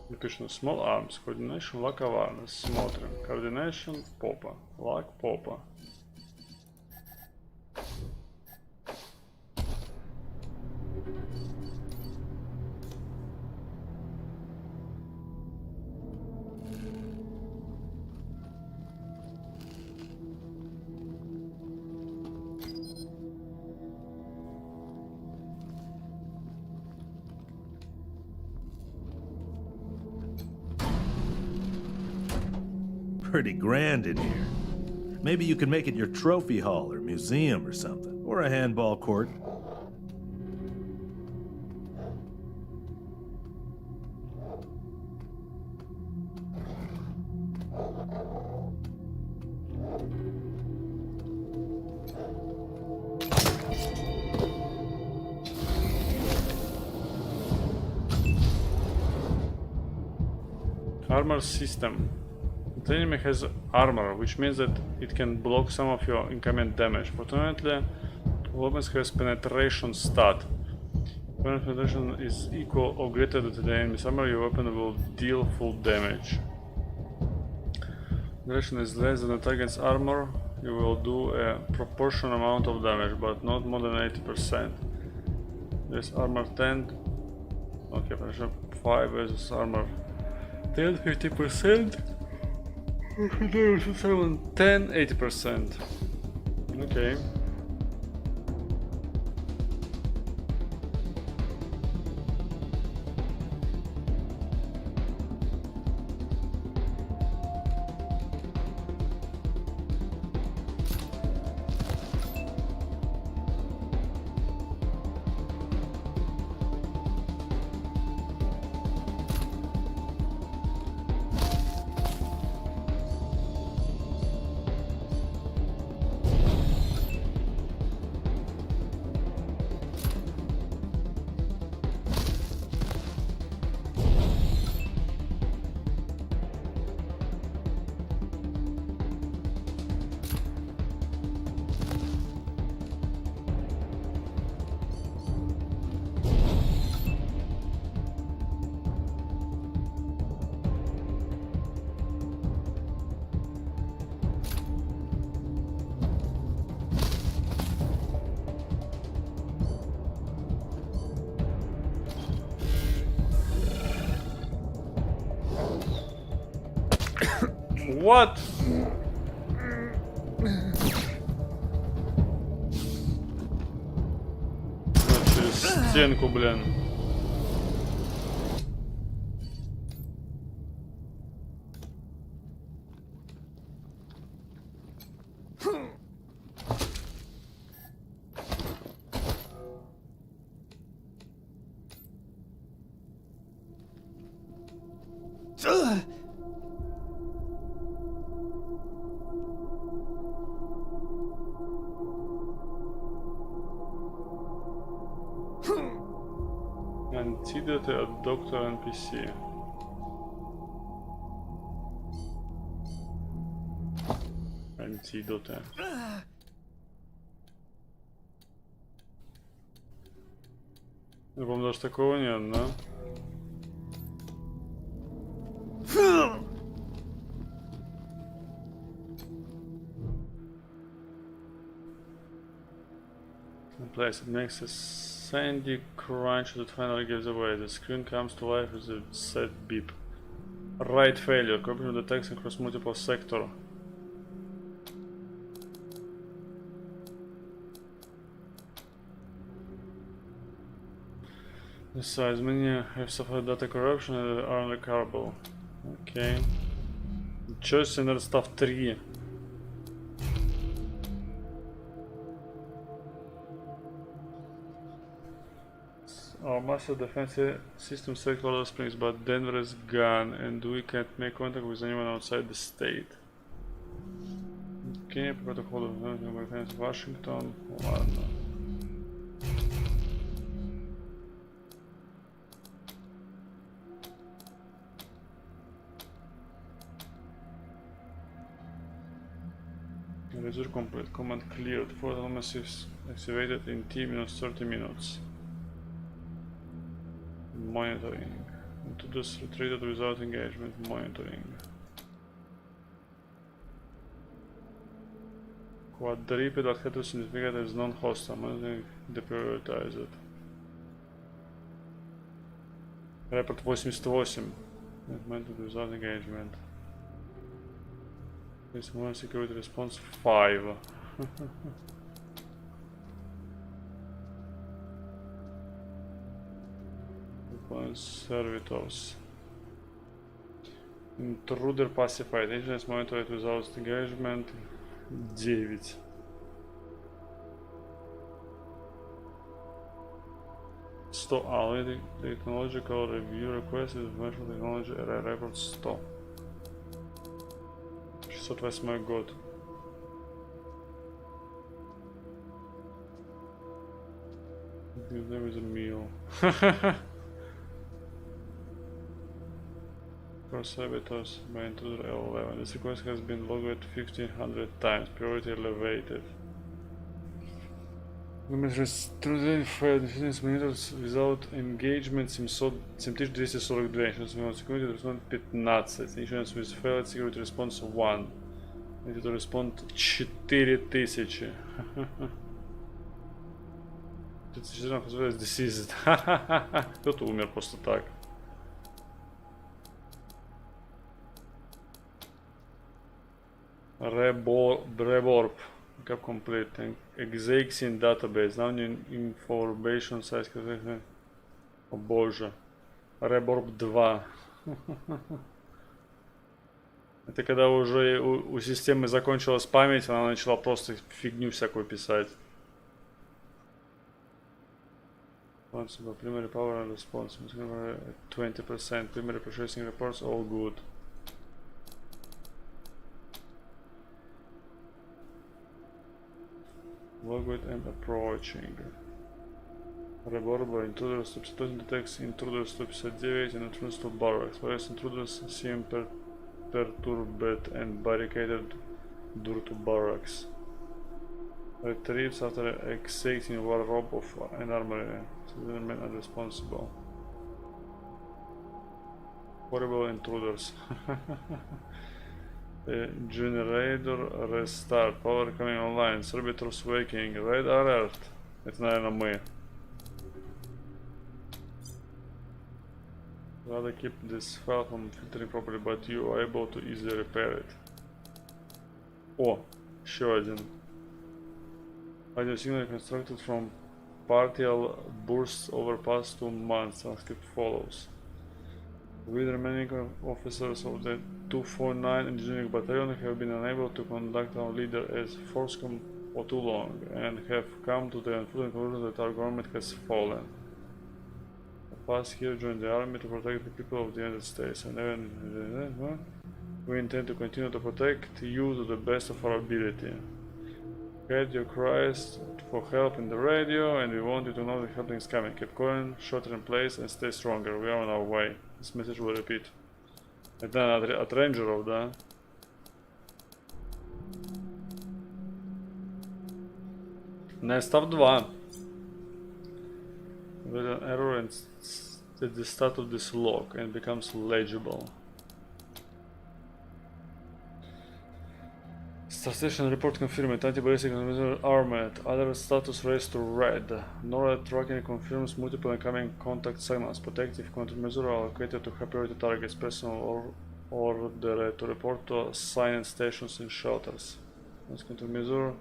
A: Напишем small arms, coordination, lack awareness. Смотрим. Coordination, попа. Lack, попа.
C: Pretty grand in here. Maybe you can make it your trophy hall or museum or something, or a handball court.
A: Armor system. The enemy has armor, which means that it can block some of your incoming damage. Fortunately, weapons has penetration stat. When penetration is equal or greater to the enemy's armor, your weapon will deal full damage. Penetration is less than the target's armor, you will do a proportional amount of damage, but not more than 80%. There's armor 10. Okay, penetration 5 versus armor 10, 50%. 10, 80%. Okay. What? Через стенку, блин. Антидоты от доктора NPC. Антидоты. Я помню, даже такого нет, да? Place it makes a sandy crunch that finally gives away. The screen comes to life with a sad beep. Right failure. Copy detects across multiple sector. Besides, many have suffered data corruption and are unrecoverable. Okay. Ничего себе, наверное, став 3. Our massive defensive system set Colorado Springs, but Denver is gone and we can't make contact with anyone outside the state. Okay, protocol of Washington. Ладно. Result complete. Command cleared. Four elements activated in T-30 minutes. Monitoring. Intruders retreated without engagement. Monitoring. Quadruped that had to certificate as non-hostile. Monitoring deprioritized. Report 88. Monitored without engagement. This one security response 5. Servitors. Intruder pacified. Agents monitored without engagement 9. Only technological review request is information technology record 100. 608 год. Give them with a meal. For saboteurs by intruder L11. This request has been logged 1500 times. Priority elevated. Intruder failed. Defense monitors without engagement 7242. Insurance without security response 15. Insurance with failed security response 1. Intruder response 4000. Deceased. Кто-то умер просто так. Reborb. Cap complete. Executing database. Now new information size. О боже. Reborb 2. Это когда уже у системы закончилась память, она начала просто фигню всякую писать. Primary power and response. 20%. Primary processing reports all good. Logwood and approaching. Reborn intruders 150 detects intruders 159 and intruders to barracks. Various intruders seem perturbed and barricaded due to barracks. Retrieves after exciting war robe of an armory. Citizen men are responsible. Horrible intruders. Generator restart. Power coming online. Servitors waking. Red alert. Это, наверное, мы. rather keep this file from filtering properly, but you are able to easily repair it. О, еще один. Audio signal constructed from partial bursts over past 2 months. Transcript follows. We, the remaining officers of the 249 Engineering Battalion, have been unable to conduct our leader as Forscom for too long, and have come to the unfortunate conclusion that our government has fallen. The past here joined the army to protect the people of the United States, and even we intend to continue to protect you to the best of our ability. Heard your cries for help in the radio, and we want you to know that help is coming. Keep going, shelter in place, and stay stronger. We are on our way. This message will repeat. Это от рейнджеров, да? Next up 2. With an error at the start of this log and becomes legible. Station report confirmed. Anti-ballistic armored. Other status raised to red. NORAD tracking confirms multiple incoming contact signals. Protective countermeasure allocated to high priority targets. Personnel ordered to report to assigned stations and shelters. This countermeasure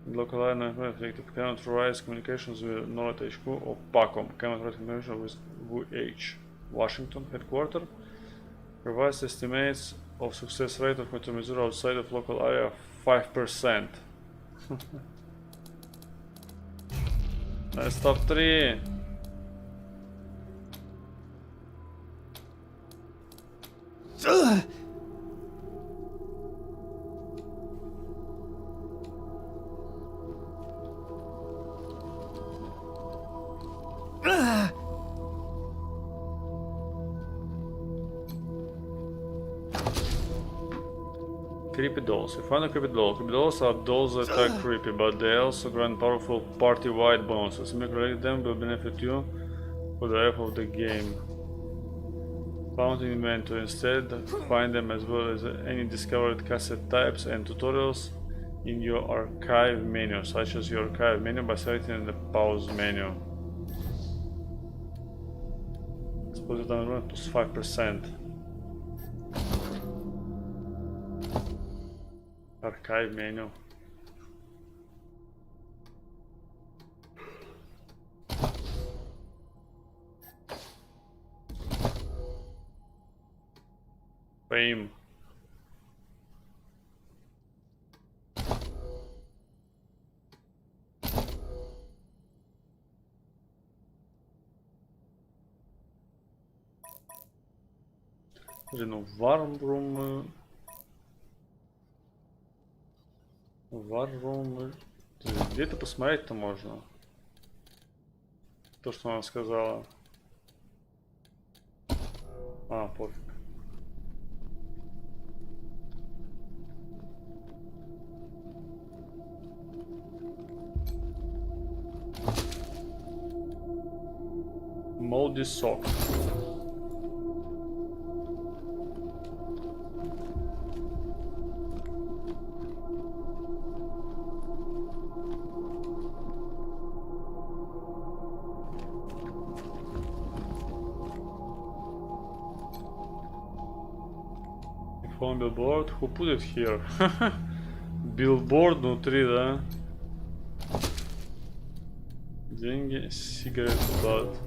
A: local area effective. Cannot raise communications with NORAD HQ or PACOM. Cannot raise communication with WH. Washington headquarters. Revised estimates of success rate of countermeasure outside of local area 5%. Let's stop 3. Creepy dolls. You find a creepy doll. Creepy dolls are dolls that are creepy, but they also grant powerful party-wide bonuses. Collect them will benefit you for the life of the game. Found in inventory. Instead, find them as well as any discovered cassette types and tutorials in your archive menu, such as your archive menu by selecting the pause menu. Suppose it down plus 5%. Archive menu. Fame. Ну, варрум. Варрум. Где-то посмотреть-то можно. То, что она сказала. А, пофиг. Moldy sock. Phone billboard. Who put it here? Billboard внутри, да? Деньги, сигареты, бад.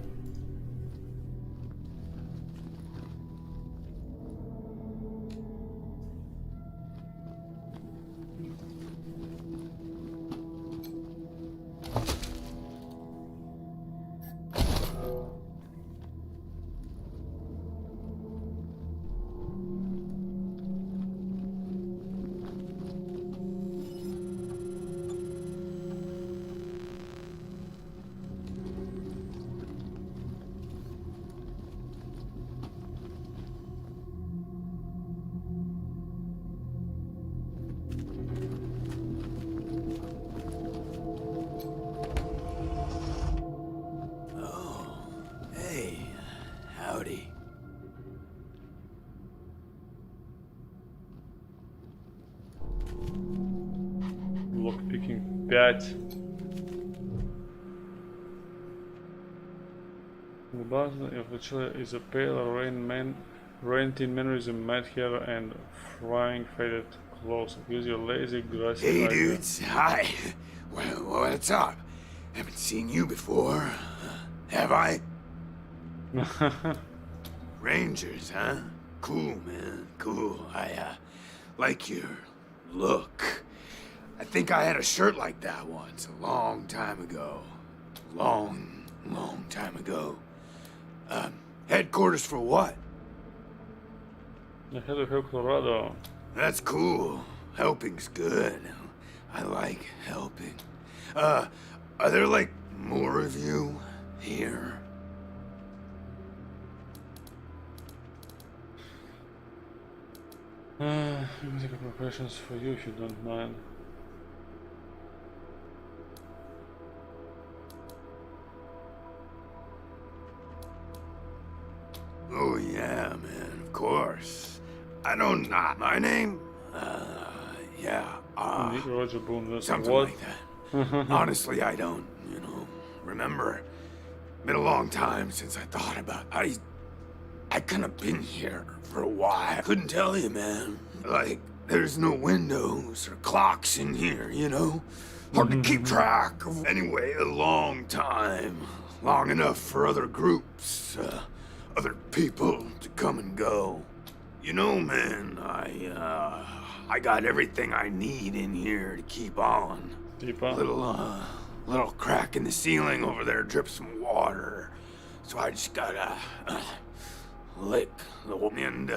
A: button eventually is a pale rain-thin man with a mad hair and frying faded clothes. Use your lazy grassy
H: Hey
A: idea.
H: dudes, hi. Well, what's up? Haven't seen you before, have I? Rangers, huh? Cool, man, cool. I like your look. I think I had a shirt like that once, a long time ago. Long time ago. Headquarters for what?
A: The head of Colorado.
H: That's cool. Helping's good. I like helping. Are there, like, more of you here?
A: Music preparations for you if you don't mind.
H: Oh yeah, man, of course. I don't know. My name?
A: Roger Boone, that's
H: Something
A: what?
H: like that. Honestly, I don't, remember. Been a long time since I thought about it. I kind of been here for a while. Couldn't tell you, man. Like, there's no windows or clocks in here, Hard to keep track of. Anyway, a long time. Long enough for other groups, other people to come and go. Man, I got everything I need in here to keep on.
A: Keep on?
H: Little crack in the ceiling over there drips some water. So I just gotta lick the and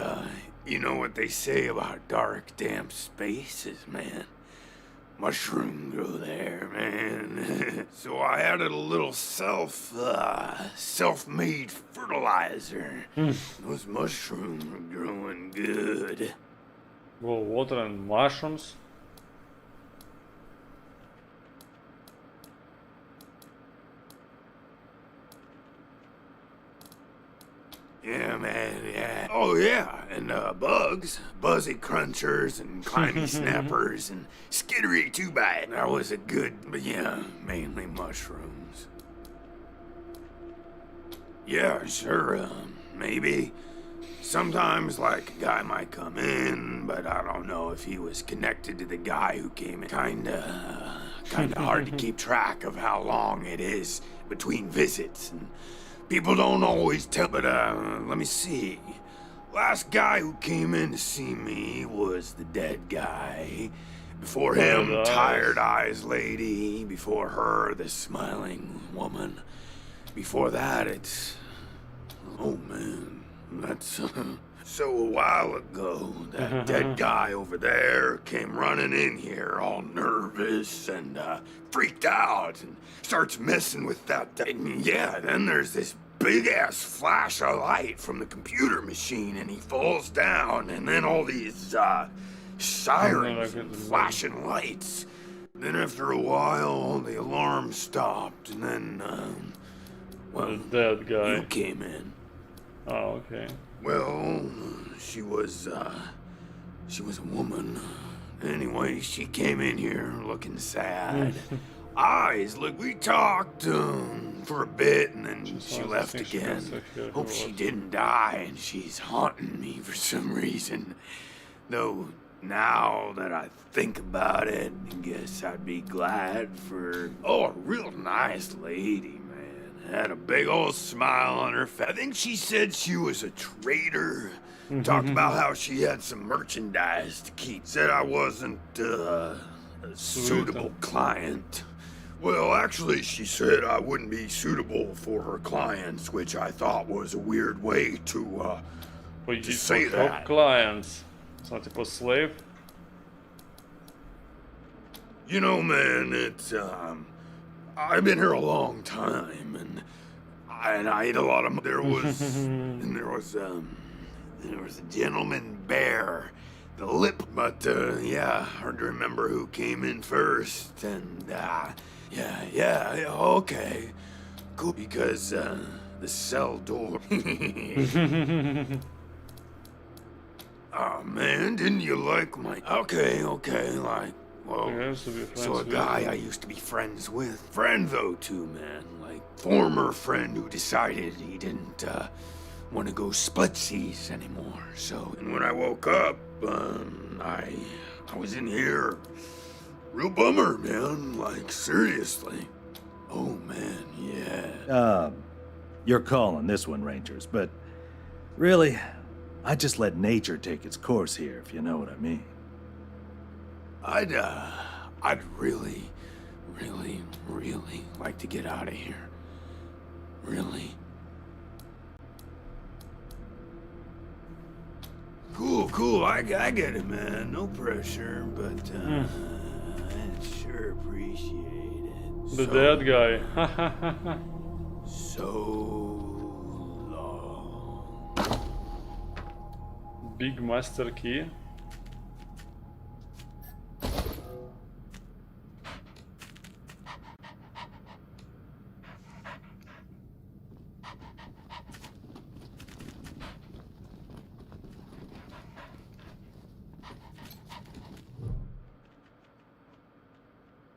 H: you know what they say about dark, damp spaces, man. Mushroom grow there, man. So I added a little self-made fertilizer. Those mushrooms are growing good.
A: Well, water and mushrooms?
H: Yeah, man, yeah. Oh, yeah, and bugs. Buzzy crunchers and climby snappers and skittery two-bite. That was a good, but yeah, mainly mushrooms. Yeah, sure, maybe. Sometimes, like, a guy might come in, but I don't know if he was connected to the guy who came in. Kinda hard to keep track of how long it is between visits, and people don't always tell, but, let me see. Last guy who came in to see me was the dead guy. Before him, Tired Eyes Lady. Before her, the Smiling Woman. Before that, it's... Oh, man. That's... So a while ago, that dead guy over there came running in here all nervous and freaked out and starts messing with that. And yeah, then there's this big-ass flash of light from the computer machine and he falls down and then all these sirens and flashing lights. Then after a while, the alarm stopped and then, well,
A: the dead guy.
H: You came in.
A: Oh, okay.
H: Well, she was a woman. Anyway, she came in here looking sad. Eyes, look, we talked for a bit and then she left again. Hope she didn't die and she's haunting me for some reason. Though, now that I think about it, I guess I'd be glad for... Oh, a real nice lady. Had a big old smile on her face. I think she said she was a trader. Talked about how she had some merchandise to keep. Said I wasn't a suitable client. Well, actually, she said I wouldn't be suitable for her clients, which I thought was a weird way to say that.
A: Clients. It's not tipo slave?
H: Man, it's, I've been here a long time, and I ate a lot of. There was a gentleman bear, the lip. But yeah, hard to remember who came in first. And yeah, okay, cool. Because the cell door. Oh man, didn't you like my? Okay, like. Well, so a guy I used to be friends with. Friend, though, too, man. Like, former friend who decided he didn't, want to go splitsies anymore. So, and when I woke up, I was in here. Real bummer, man. Like, seriously. Oh, man, yeah.
C: You're calling this one, Rangers, but really, I just let nature take its course here, if you know what I mean.
H: I'd really, really, really like to get out of here. Really. Cool, I get it, man. No pressure, but, I'd sure appreciate it.
A: The dead guy.
H: So long.
A: Big master key.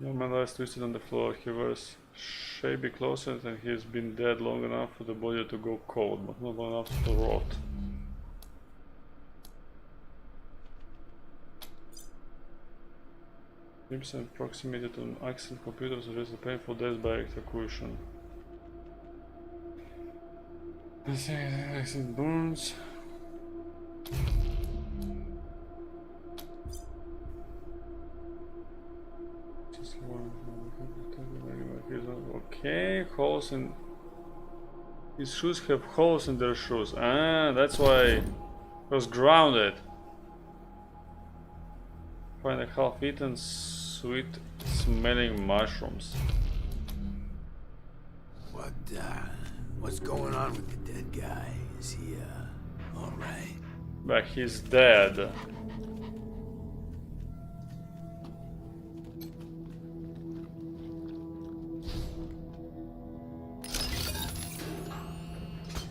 A: Young man lies twisted on the floor. He wears shabby clothes and he has been dead long enough for the body to go cold, but not long enough to rot. Grips and proximity to an accident computer suggests a painful death by execution. Accident burns. Okay, holes in his shoes have holes in their shoes. Ah, that's why he was grounded. Find a half-eaten, sweet-smelling mushrooms.
H: What's going on with the dead guy? Is he, all right?
A: But he's dead.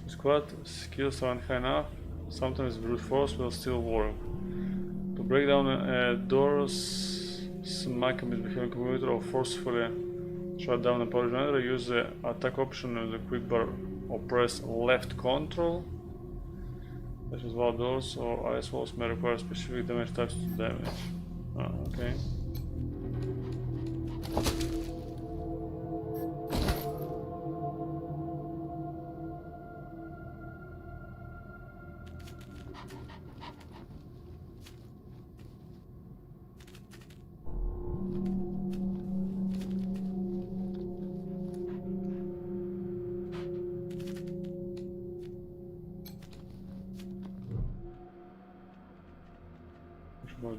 A: Squad skills aren't high enough. Sometimes brute force will still work. To break down a door, smack a misbehaving computer, or forcefully shut down a power generator, use the attack option on the quick bar or press left control. Such as wall doors or ice walls may require specific damage types to damage. Ah, okay.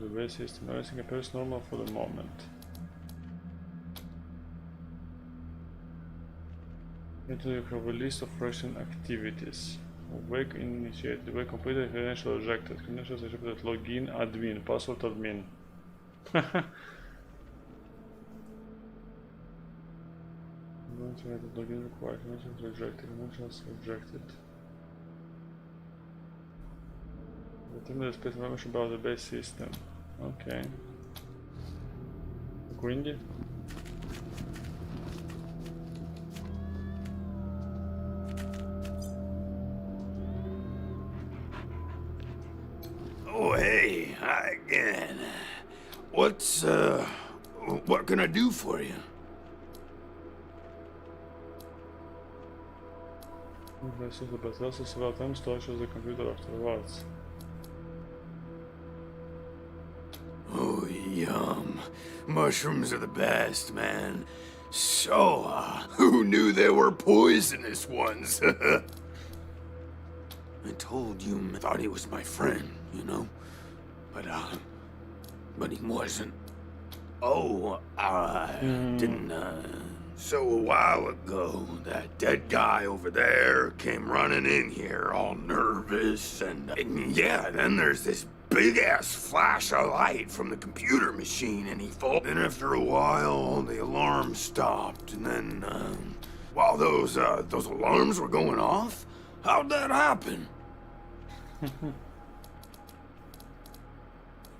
A: The base system, everything appears normal for the moment. Into you have a list of recent activities. Wake initiate. The wake completed, credential rejected. Credentials rejected. Login admin. Password admin. Login required. Credentials rejected. Credentials rejected. There's space information about the base system. Okay. Quindi?
H: Oh, hey, hi again. What can I do for you?
A: But also several times to access the computer afterwards.
H: Oh, yum. Mushrooms are the best, man. So, who knew they were poisonous ones? I told you, I thought he was my friend, you know? But he wasn't. Oh, didn't, So a while ago, that dead guy over there came running in here all nervous and yeah, then there's this big-ass flash of light from the computer machine and he fell. Then after a while, the alarm stopped and then, while those alarms were going off, how'd that happen?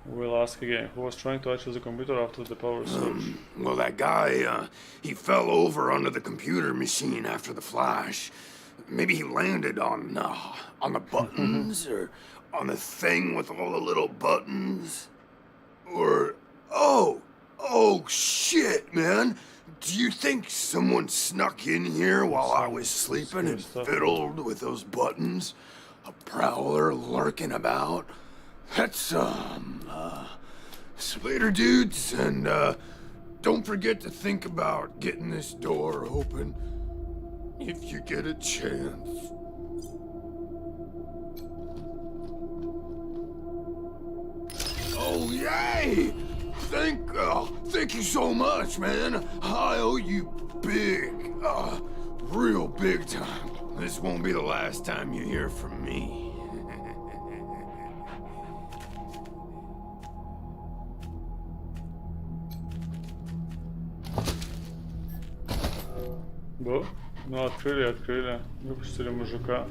A: We'll ask again. Who was trying to access the computer after the power surge?
H: Well, that guy, he fell over under the computer machine after the flash. Maybe he landed on the buttons, or on the thing with all the little buttons. Or, oh shit, man. Do you think someone snuck in here while I was sleeping and fiddled with those buttons? A prowler lurking about? That's, so later, dudes, and, don't forget to think about getting this door open if you get a chance. Oh, yay! Thank you so much, man. I owe you big, real big time. This won't be the last time you hear from me.
A: Ну, открыли. Выпустили мужика.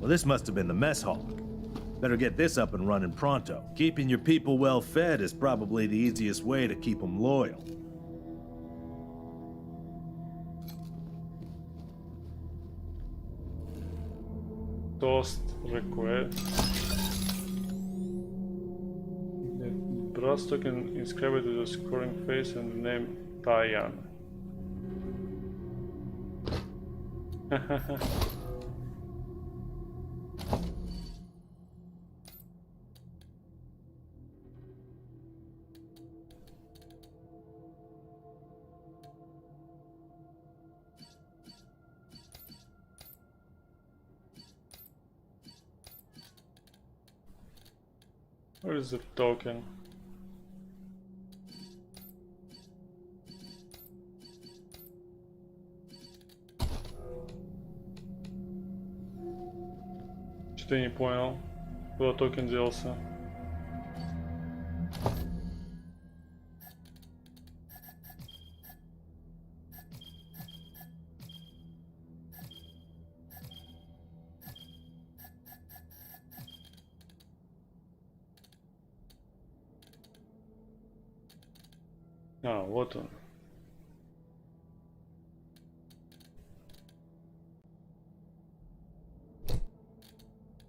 C: Well, this must have been the mess hall. Better get this up and running pronto. Keeping your people well fed is probably the easiest way to keep them loyal.
A: Toast request. Brass token inscribed with a scoring face and the name Tyan. Where is the token? Что-то я не понял, куда токен делся. А, вот он.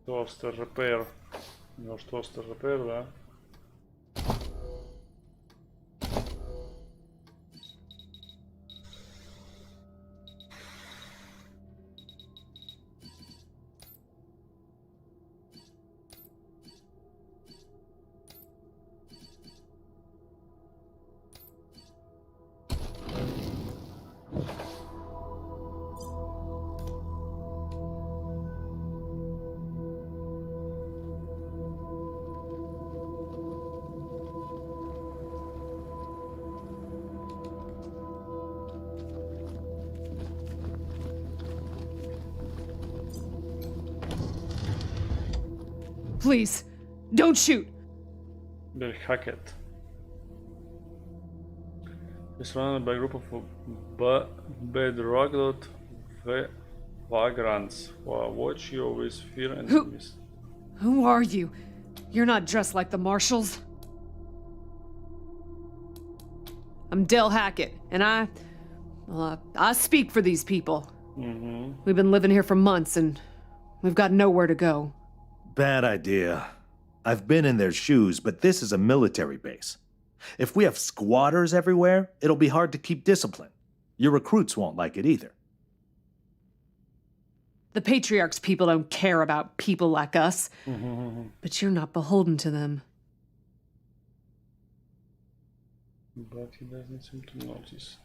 A: Toaster repair. Ну что, toaster repair, да?
G: Please, don't shoot.
A: They'll hack it. It's surrounded by a group of bedrock vagrants who watch you with fear and miss.
G: Who are you? You're not dressed like the marshals. I'm Del Hackett, and I speak for these people. We've been living here for months, and we've got nowhere to go.
C: Bad idea. I've been in their shoes, but this is a military base. If we have squatters everywhere, it'll be hard to keep discipline. Your recruits won't like it either.
G: The Patriarch's people don't care about people like us. But you're not beholden to them.
A: But he doesn't seem to notice.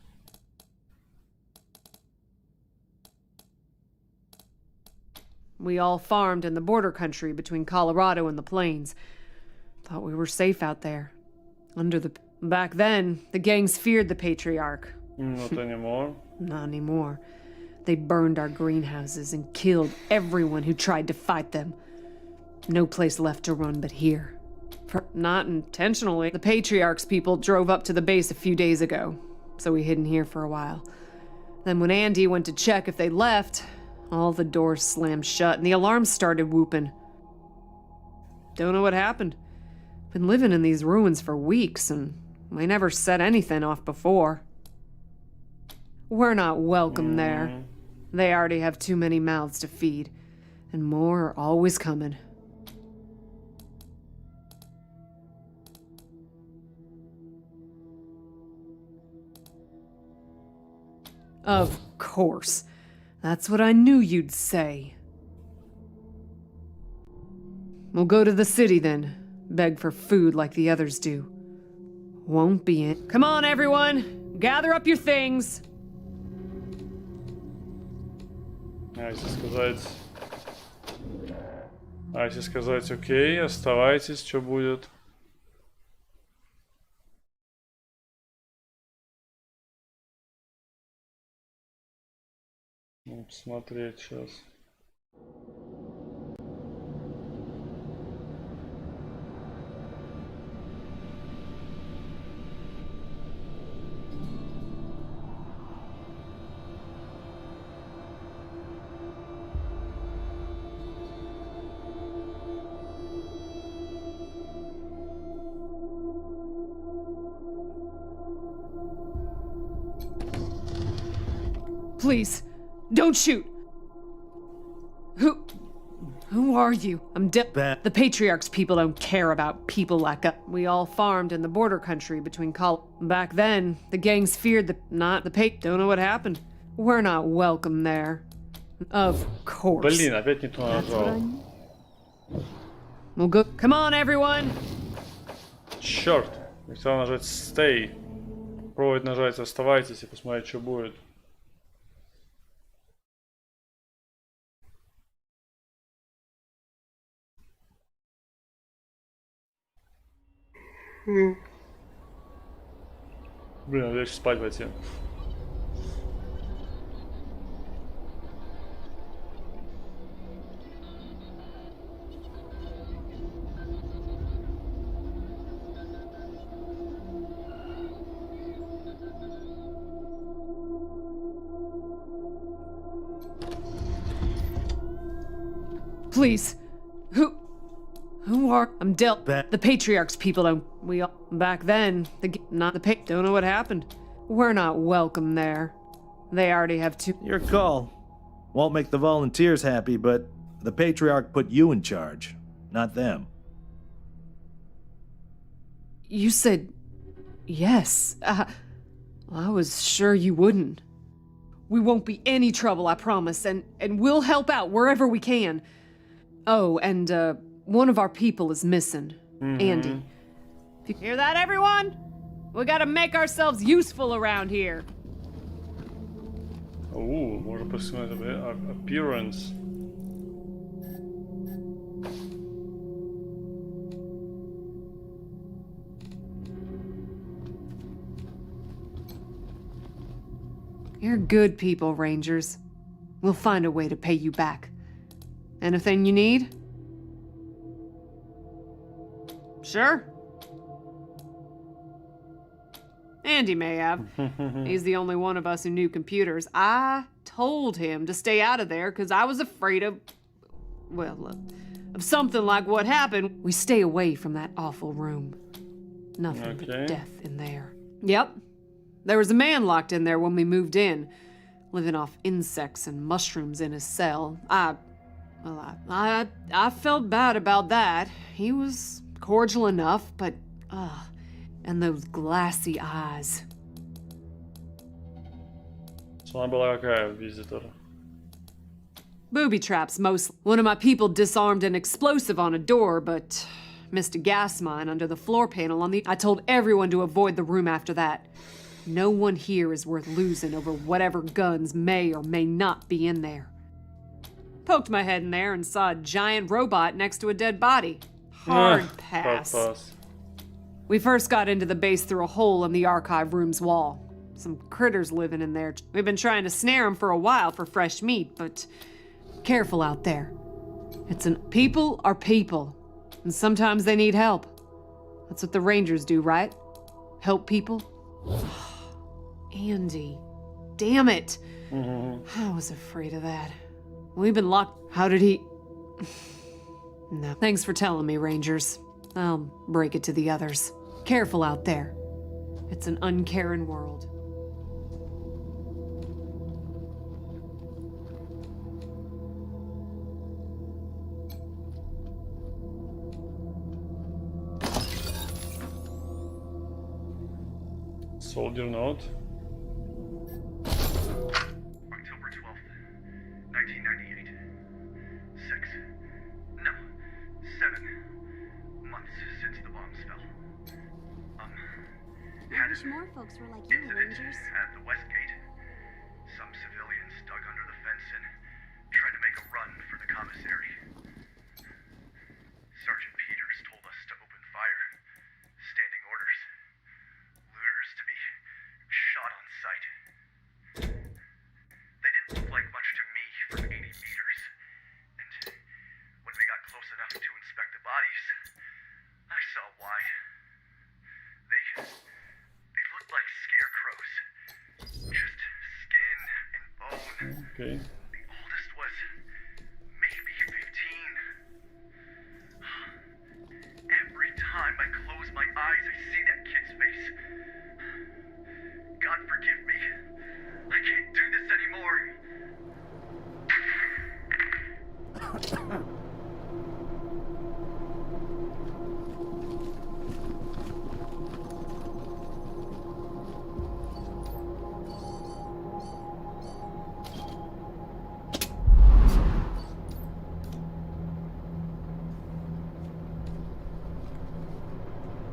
G: We all farmed in the border country between Colorado and the plains. Thought we were safe out there. Back then, the gangs feared the Patriarch.
A: Not anymore.
G: Not anymore. They burned our greenhouses and killed everyone who tried to fight them. No place left to run but here. Not intentionally. The Patriarch's people drove up to the base a few days ago, so we hid in here for a while. Then when Andy went to check if they left, all the doors slammed shut and the alarms started whooping. don't know what happened. Been living in these ruins for weeks, and we never set anything off before. We're not welcome there. They already have too many mouths to feed, and more are always coming. Of course. That's what I knew you'd say. We'll go to the city then. Beg for food like the others do. Won't be it. Come on, everyone! Gather up your things!
A: А если сказать окей, оставайтесь, что будет? Ну, посмотреть сейчас.
G: Please, don't shoot! Who are you? I'm The Patriarch's people don't care about people like us. We all farmed in the border country between Back then, the gangs feared don't know what happened. We're not welcome there. Of course.
A: Блин, опять не то нажал.
G: We'll go. Come on, everyone!
A: Черт! Я хотел нажать stay. Пробовать нажать оставайтесь и посмотреть, что будет. Блин, надо лечь спать пойти.
G: Please. Who are... I'm The Patriarch's people don't... Back then, don't know what happened. We're not welcome there. They already have two...
C: Your call. Won't make the volunteers happy, but the Patriarch put you in charge, not them.
G: You said... yes. I was sure you wouldn't. We won't be any trouble, I promise, and we'll help out wherever we can. Oh, and, one of our people is missing. Andy. You hear that, everyone? We gotta make ourselves useful around here.
A: Можно посмотреть appearance.
G: You're good people, Rangers. We'll find a way to pay you back. Anything you need? Sure. Andy may have. He's the only one of us who knew computers. I told him to stay out of there because I was afraid of, well, of something like what happened. We stay away from that awful room. Nothing but death in there. Yep. There was a man locked in there when we moved in, living off insects and mushrooms in his cell. I felt bad about that. He was cordial enough, but, and those glassy eyes.
A: So она была какая visitor?
G: Booby traps, mostly. One of my people disarmed an explosive on a door, but missed a gas mine under the floor panel on the... I told everyone to avoid the room after that. No one here is worth losing over whatever guns may or may not be in there. Poked my head in there and saw a giant robot next to a dead body. Hard pass. We first got into the base through a hole in the archive room's wall. Some critters living in there. We've been trying to snare them for a while for fresh meat, but careful out there. People are people, and sometimes they need help. That's what the Rangers do, right? Help people? Andy, damn it. I was afraid of that. We've been locked. How did he... No. Thanks for telling me, Rangers. I'll break it to the others. Careful out there. It's an uncaring world.
A: Soldier note.
I: October 12th, 1998. 7 months since the bombs fell.
J: I wish more folks were like you, Rangers.
I: At the West Gate. Some civilians dug under the fence and tried to make a run for the commissary. Sergeant Peters told us to open fire. Standing orders. Looters to be shot on sight. They didn't look like much to me from 80 meters. And when we got close enough to inspect the bodies, I saw why. They looked like scarecrows. Just skin and bone.
A: Okay.
I: The oldest was maybe 15. Every time I close my eyes, I see that kid's face. God forgive me. I can't do this anymore.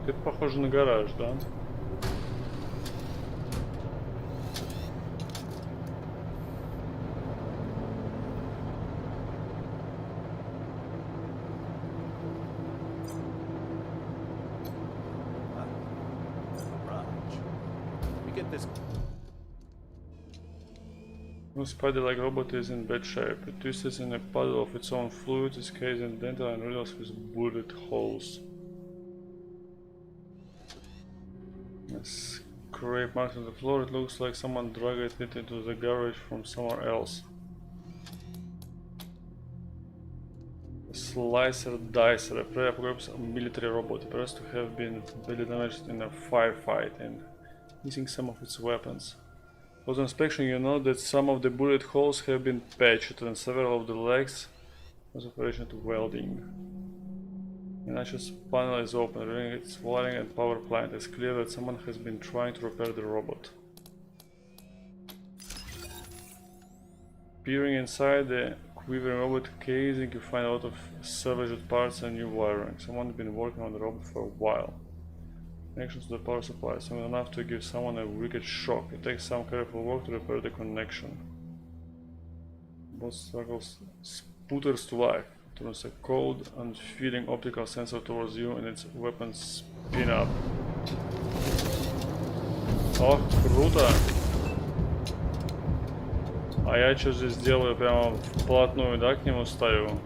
A: Это похоже на гараж, да? No spider-like robot is in bad shape. It twists in a puddle of its own fluid, is cased in dental and riddles with bullet holes. Scrape marks on the floor. It looks like someone dragged it into the garage from somewhere else. A slicer dicer, a pre-apocalypse military robot, appears to have been badly damaged in a firefight and missing some of its weapons. Upon inspection, you note that some of the bullet holes have been patched and several of the legs was operation to welding. An access panel is open, revealing its wiring and power plant. It's clear that someone has been trying to repair the robot. Peering inside the quivering robot casing, you find a lot of salvaged parts and new wiring. Someone has been working on the robot for a while. Connections to the power supply, something enough to give someone a wicked shock. It takes some careful work to repair the connection. Both struggles sputters to life. Turns a cold, unfeeling optical sensor towards you and its weapons spin up. Ох, круто! А я что здесь делаю? Прямо вплотную, да, к нему ставлю?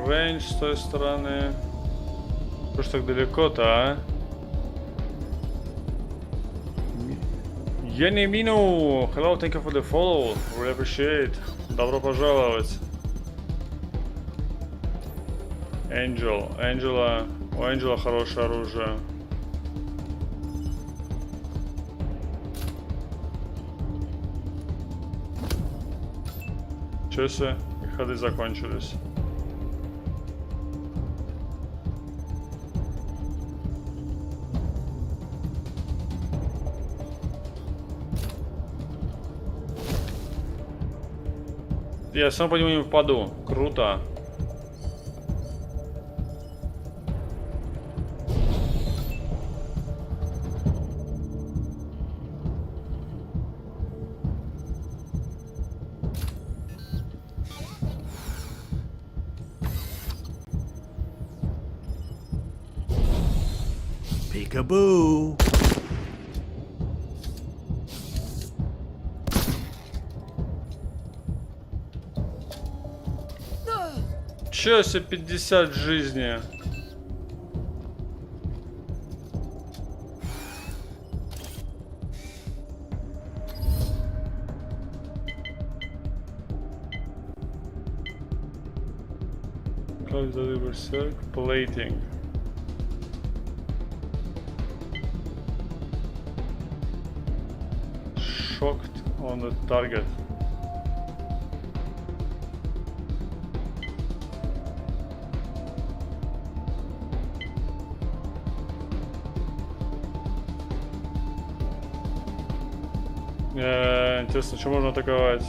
A: Рейндж с той стороны. Что ж так далеко-то, а? Я не мину! Hello, thank you for the follow. Really appreciate. Добро пожаловать. Angel. У Angela хорошее оружие. Чё себе? Ходы закончились. Я сам по нему не попаду. Круто.
C: Peekaboo.
A: Чё себе 50 жизни? Как the berserk plating. Shocked on the target. Интересно, что можно атаковать?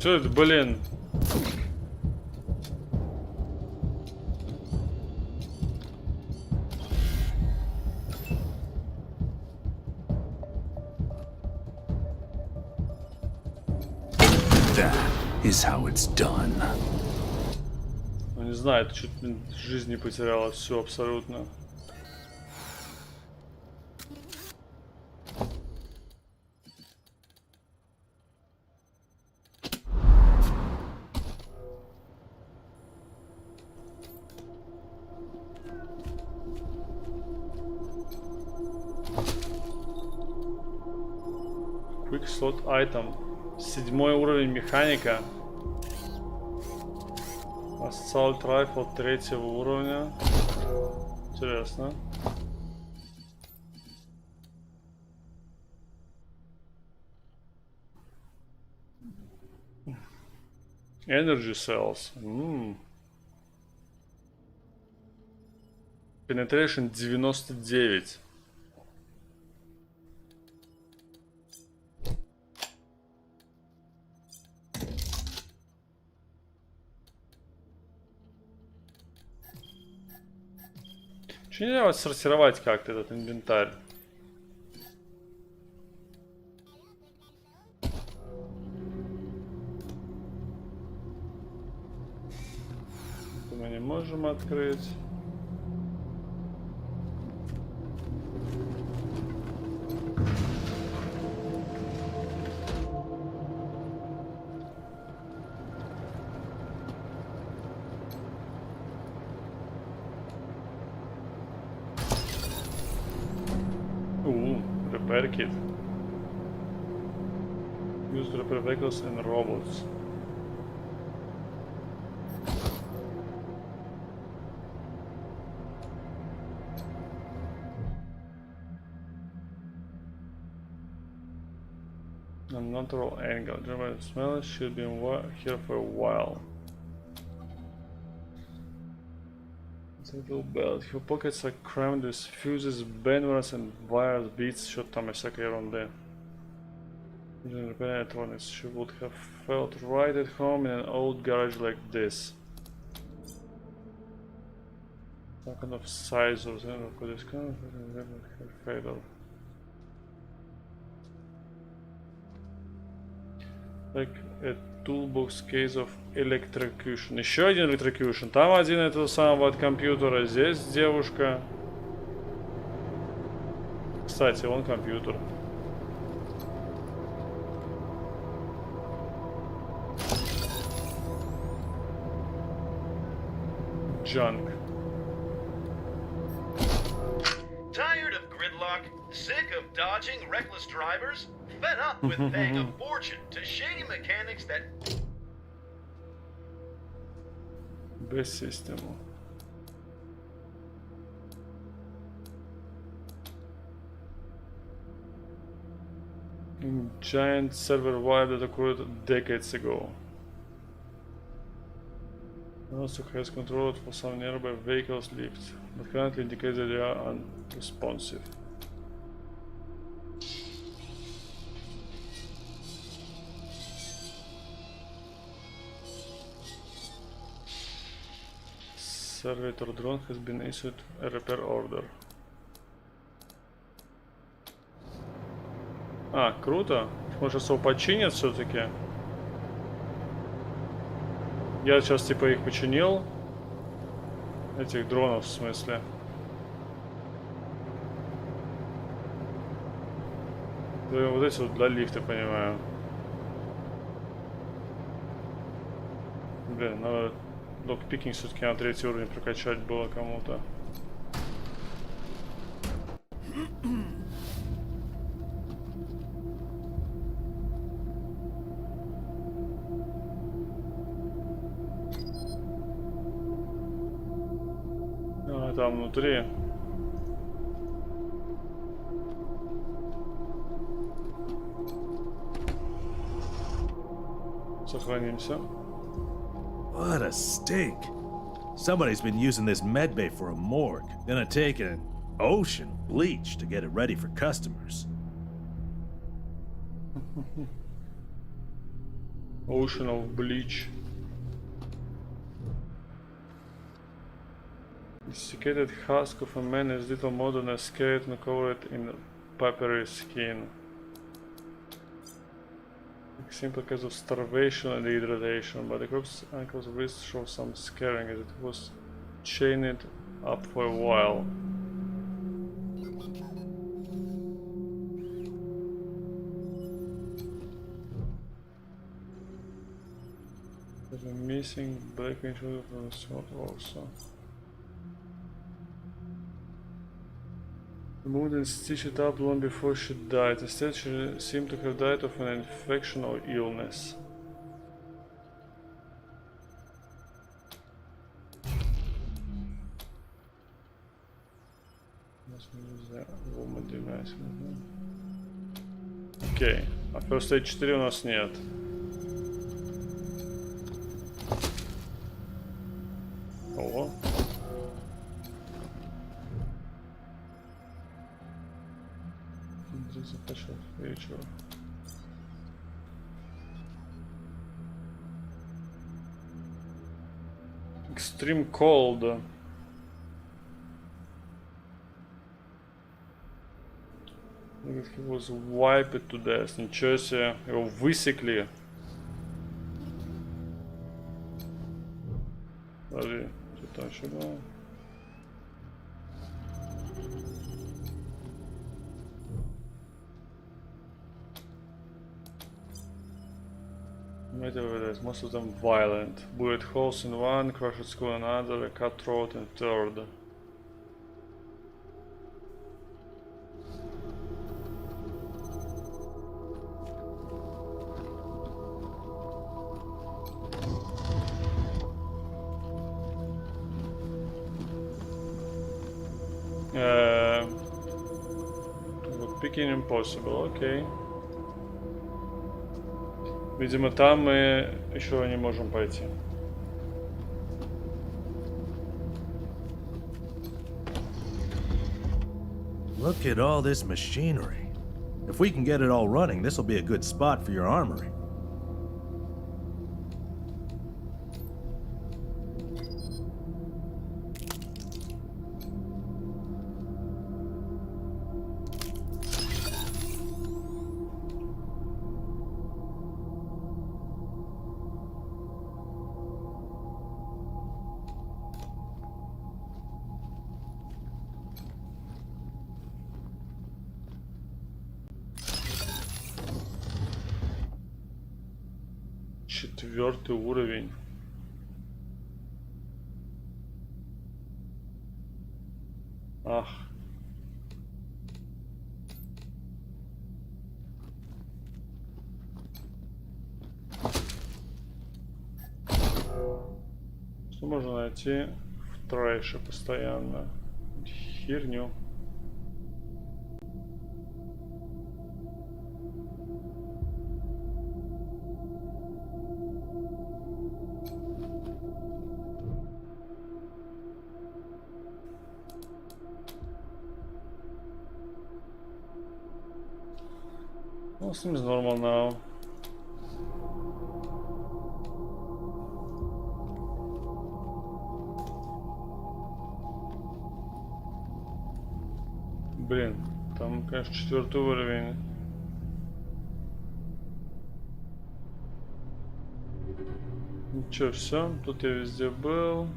A: Что это, блин?
C: That is how it's done.
A: Ну не знаю, это чуть жизни потеряло все абсолютно. Quick slot item. 7-й уровень механика. Assault rifle 3-го уровня. Интересно. Energy cells. Penetration 99. Че нельзя вот сортировать как-то этот инвентарь? Это мы не можем открыть. Repair kit. Used to repair vehicles and robots. Unnatural angle. German smell should be here for a while. Little belt. Your pockets are crammed with fuses, benders and wires, beats. Что там и всякой ерунды. She would have felt right at home in an old garage like this. Some kind of size of them could this kind of fatal. Like a toolbox case of electrocution. Еще один electrocution. Там один этого самого от компьютера. Здесь девушка. Кстати, он компьютер. Junk.
K: Tired of gridlock? Sick of dodging reckless drivers? Fed up with paying a fortune to shady mechanics that...
A: Без систему. Giant server wiped that occurred decades ago. Also has control for some nearby vehicles lifts, but currently indicates that they are unresponsive. Servitor drone has been issued a repair order. А, круто. Может, его починят все-таки. Я сейчас типа их починил. Этих дронов, в смысле. Вот эти вот для лифта, понимаю. Блин, надо локпикинг все-таки на 3-й уровень прокачать было кому-то. Там внутри. Сохранимся.
C: What a stink. Somebody's been using this medbay for a morgue. Gonna take an ocean bleach to get it ready for customers.
A: Ocean of bleach. Desiccated husk of a man is little more than a skeleton covered in papery skin. Simply because of starvation and dehydration, but the corpse's ankles wrist show some scarring as it was chained up for a while. There's a missing black intruder from the sword also. The mood and stitched it up long before she died. Instead, she seemed to have died of an infection or illness. Окей, а First Aid 4 у нас нет. Ого. Extreme cold. He was wiped to death. Ничего себе, его высекли. Подожди, что там еще было? Most of them violent. Bullet holes in one, crushed skull in another, a cut throat in third. Picking impossible, okay. Видимо, там мы еще не можем пойти.
C: Look at all this machinery. If we can get it all running, this will be a good spot for your armory.
A: 4-й уровень. Ах. Что можно найти в трэше постоянно? Херню. Well, seems normal now. Блин, там, конечно, 4-й уровень. Ничего, все, тут я везде был.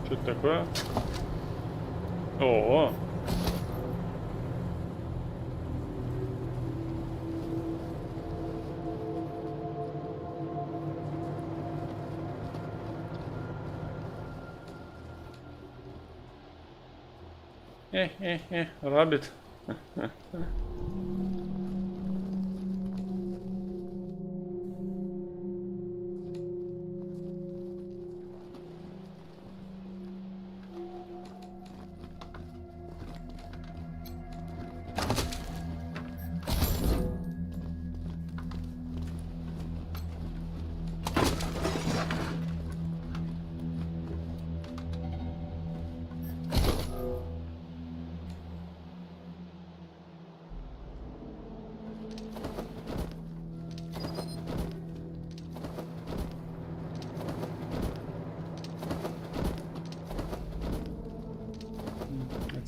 A: Что это такое? О! Раббит.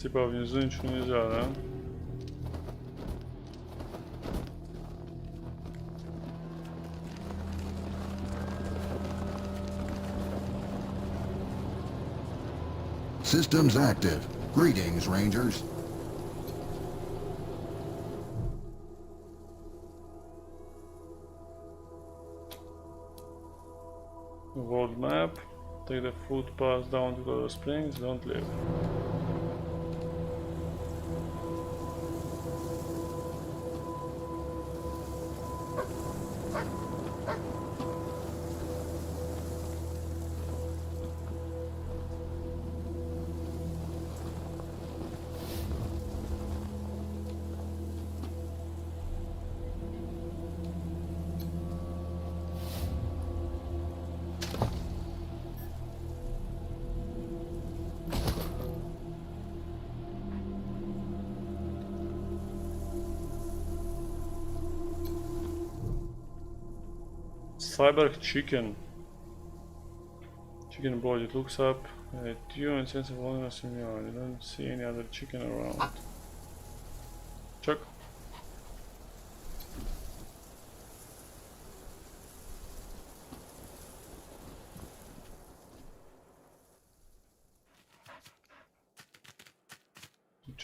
A: Типа внизу ничего нельзя, да?
B: Systems active. Greetings, Rangers.
A: World map. Take the footpath down to the springs. Don't leave. Cyber chicken. Chicken board, it looks up at you and sense of loneliness in your eye. You don't see any other chicken around. Check.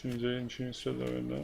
A: Ничего не следует, да?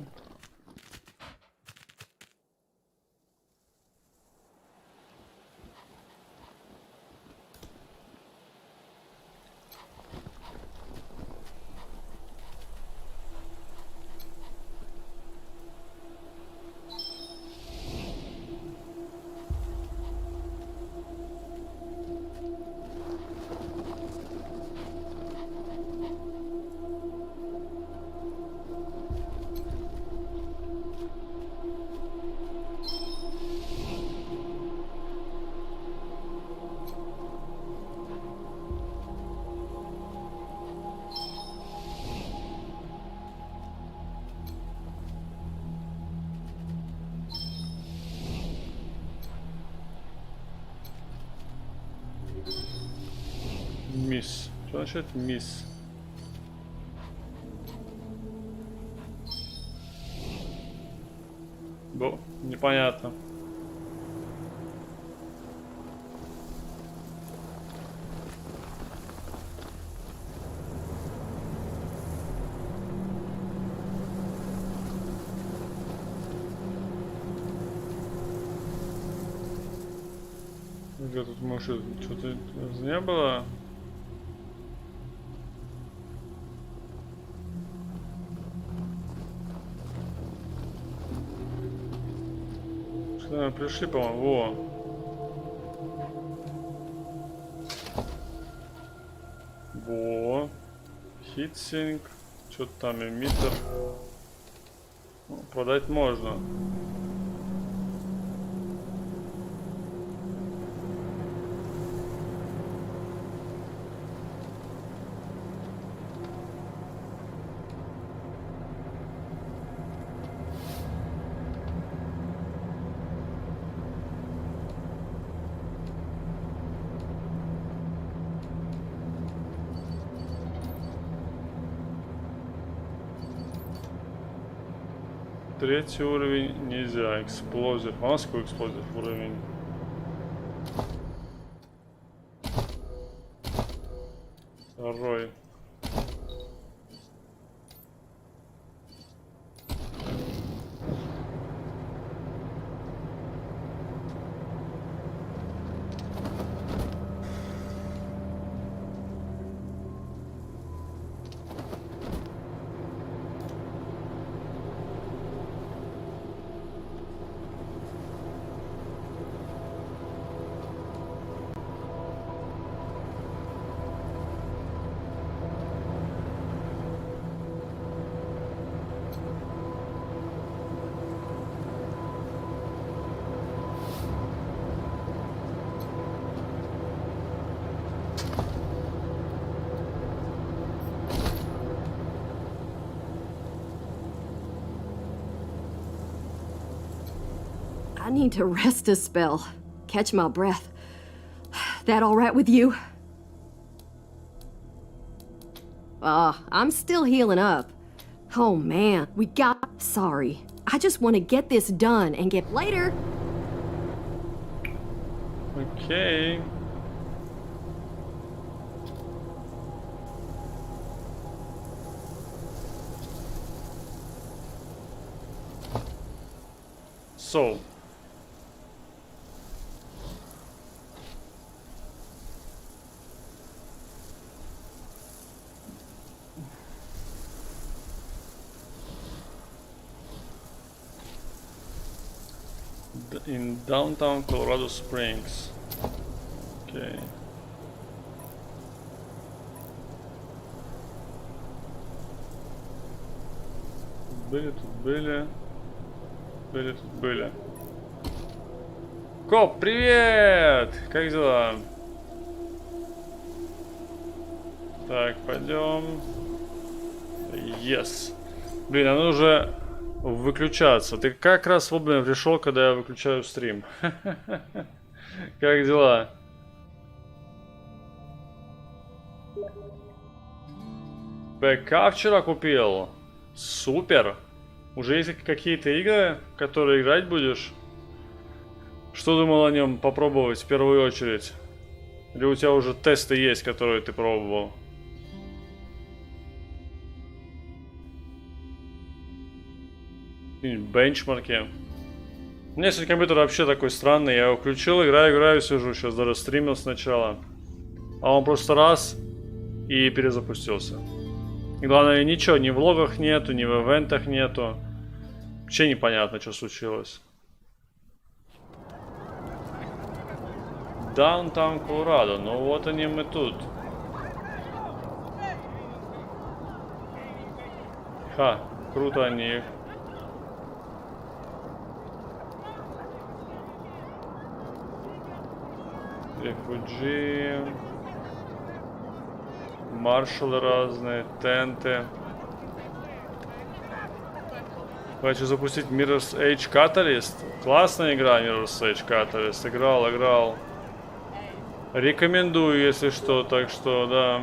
A: значит мисс? Бо, непонятно. Где тут может что-то не было? Что мы пришли, по-моему, во. Во. Хитсинг. Что-то там эмиттер. Ну, продать можно. Третий уровень нельзя. Эксплозив. А у нас какой эксплозив уровень? Второй.
L: I need to rest a spell. Catch my breath. That all right with you? I'm still healing up. Oh man, we got... Sorry. I just want to get this done and get later.
A: Okay. So. In downtown Colorado Springs. Okay. Тут были. Коп, привет! Как дела? Так, пойдем. Yes. Блин, а ну уже выключаться. Ты как раз вовремя пришел, когда я выключаю стрим. Как дела? ПК вчера купил. Супер. Уже есть какие-то игры, в которые играть будешь? Что думал о нем попробовать в первую очередь? Или у тебя уже тесты есть, которые ты пробовал? Бенчмарки. У меня сегодня компьютер вообще такой странный. Я его включил, играю, сижу. Сейчас даже стримил сначала. А он просто раз и перезапустился. И главное, ничего, ни в логах нету, ни в ивентах нету. Вообще непонятно, что случилось. Даунтаун Колорадо. Ну вот они мы тут. Ха, круто они. Рефуджи. Маршалы разные, тенты. Хочу запустить Mirror's Edge Catalyst. Классная игра Mirror's Edge Catalyst. Играл. Рекомендую, если что, так что, да.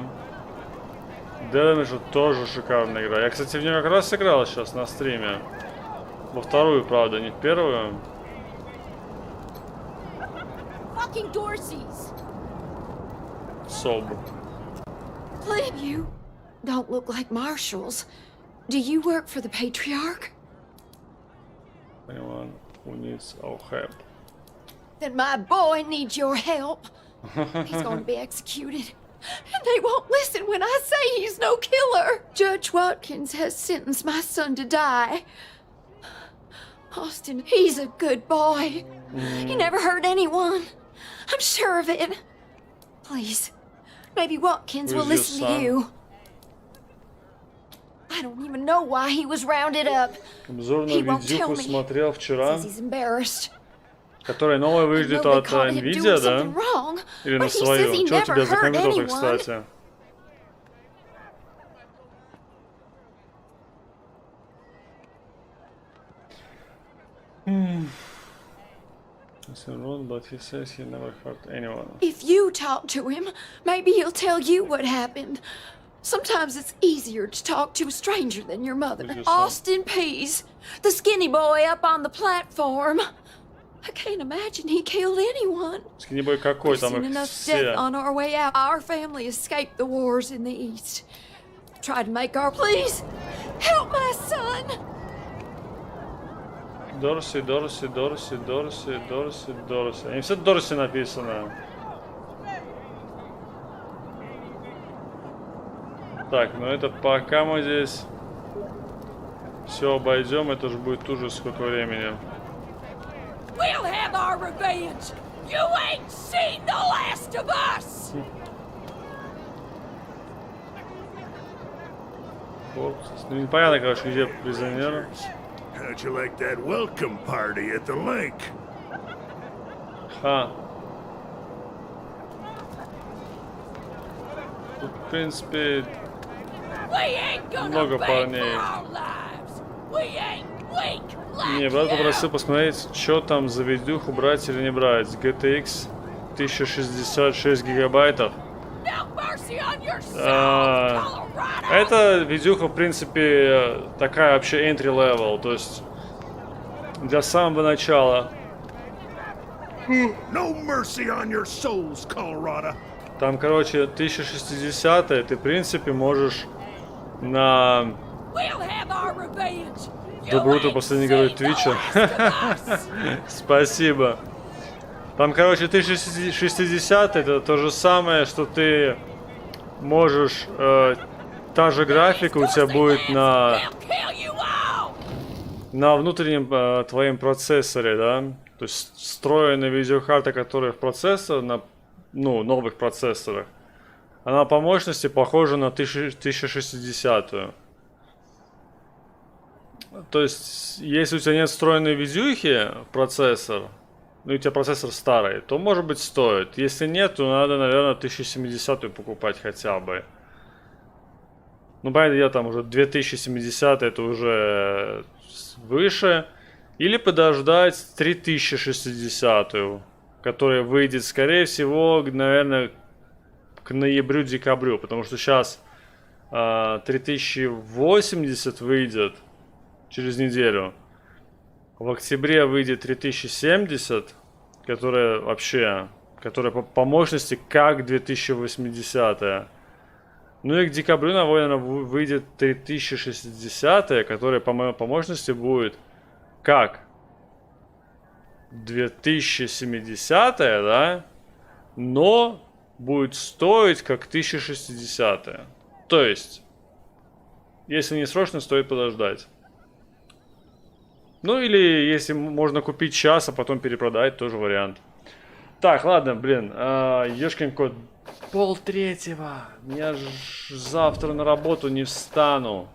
A: Рейнджер тоже шикарная игра. Я, кстати, в нее как раз играл сейчас на стриме. Во вторую, правда, не в первую. Соб.
M: You don't look like marshals. Do you work for the patriarch?
A: Anyone who needs our help.
M: Then my boy needs your help. He's going to be executed. And they won't listen when I say he's no killer. Judge Watkins has sentenced my son to die. Austin, he's a good boy. He never hurt anyone. I'm sure of it. Please, maybe Watkins will listen to you. I don't even know why he was rounded up.
A: Обзорную видюху смотрел вчера.
M: Says he's embarrassed.
A: Которая новая выйдет от Nvidia, да? Или на свою? Чё у тебя за компьютер, кстати? But he says he never hurt anyone.
M: If you talk to him, maybe he'll tell you what happened. Sometimes it's easier to talk to a stranger than your mother. Austin Pease, the skinny boy up on the platform. I can't imagine he killed anyone.
A: Skinny boy какой там их
M: enough
A: все?
M: death on our way out. Our family escaped the wars in the East. Tried to make our... Please, help my son!
A: Дорси, Дорси, Дорси, Дорси, Дорси, Дорси. Они все Дорси написано. Так, ну это пока мы здесь все обойдем, это же будет ужас сколько времени.
M: We'll have our revenge. You ain't seen the last of us.
A: Ну непонятно, короче, где призонеры.
H: How'd you like that welcome party at the lake?
A: Ха. Тут, в принципе, много парней. Не, брат попросил посмотреть, что там за видюху брать или не брать. GTX 1066 гигабайтов. Эта видюха, в принципе, такая вообще entry level, то есть для самого начала.
H: No mercy on your souls, Colorado.
A: Там, короче, 1060, ты, в принципе, можешь на... Добруто последний говорит Твича. Спасибо. Там, короче, 1060 это то же самое, что ты можешь... та же графика у тебя будет на внутреннем твоем процессоре, да? То есть встроенная видеокарта, которая в процессор, на новых процессорах, она по мощности похожа на 1060-ю. То есть, если у тебя нет встроенной видюхи в процессор, ну и у тебя процессор старый, то может быть стоит. Если нет, то надо, наверное, 1070-ю покупать хотя бы. Ну, понятно, я там уже 2070, это уже выше. Или подождать 3060, которая выйдет, скорее всего, наверное, к ноябрю-декабрю. Потому что сейчас 3080 выйдет через неделю. В октябре выйдет 3070, которая вообще, которая по мощности как 2080. Ну и к декабрю, наверное, выйдет 3060, которая по мощности будет как 2070, да, но будет стоить как 1060. То есть, если не срочно, стоит подождать. Ну или если можно купить сейчас, а потом перепродать, тоже вариант. Так, ладно, блин, ёшкин кот, 2:30. Я завтра на работу не встану.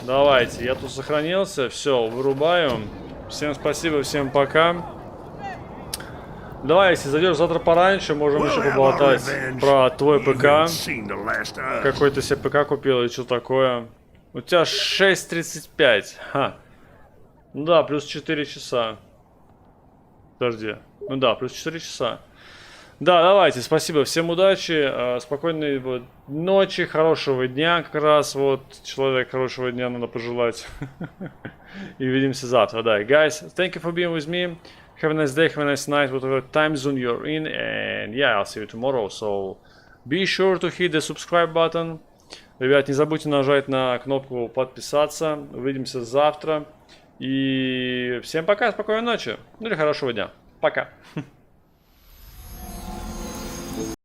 A: Давайте, я тут сохранился, все, вырубаю. Всем спасибо, всем пока. Давай, если зайдешь завтра пораньше, можем еще поболтать про твой ПК. Какой ты себе ПК купил или что такое? У тебя 6:35. Ха. Ну да, плюс 4 часа. Подожди. Ну да, плюс 4 часа. Да, давайте, спасибо, всем удачи, спокойной вот ночи, хорошего дня, как раз вот, человек хорошего дня надо пожелать. И увидимся завтра, да. Guys, thank you for being with me. Have a nice day, have a nice night, whatever time zone you're in, and yeah, I'll see you tomorrow. So be sure to hit the subscribe button. Ребят, не забудьте нажать на кнопку подписаться. Увидимся завтра. И всем пока, спокойной ночи. Ну или хорошего дня. Пока.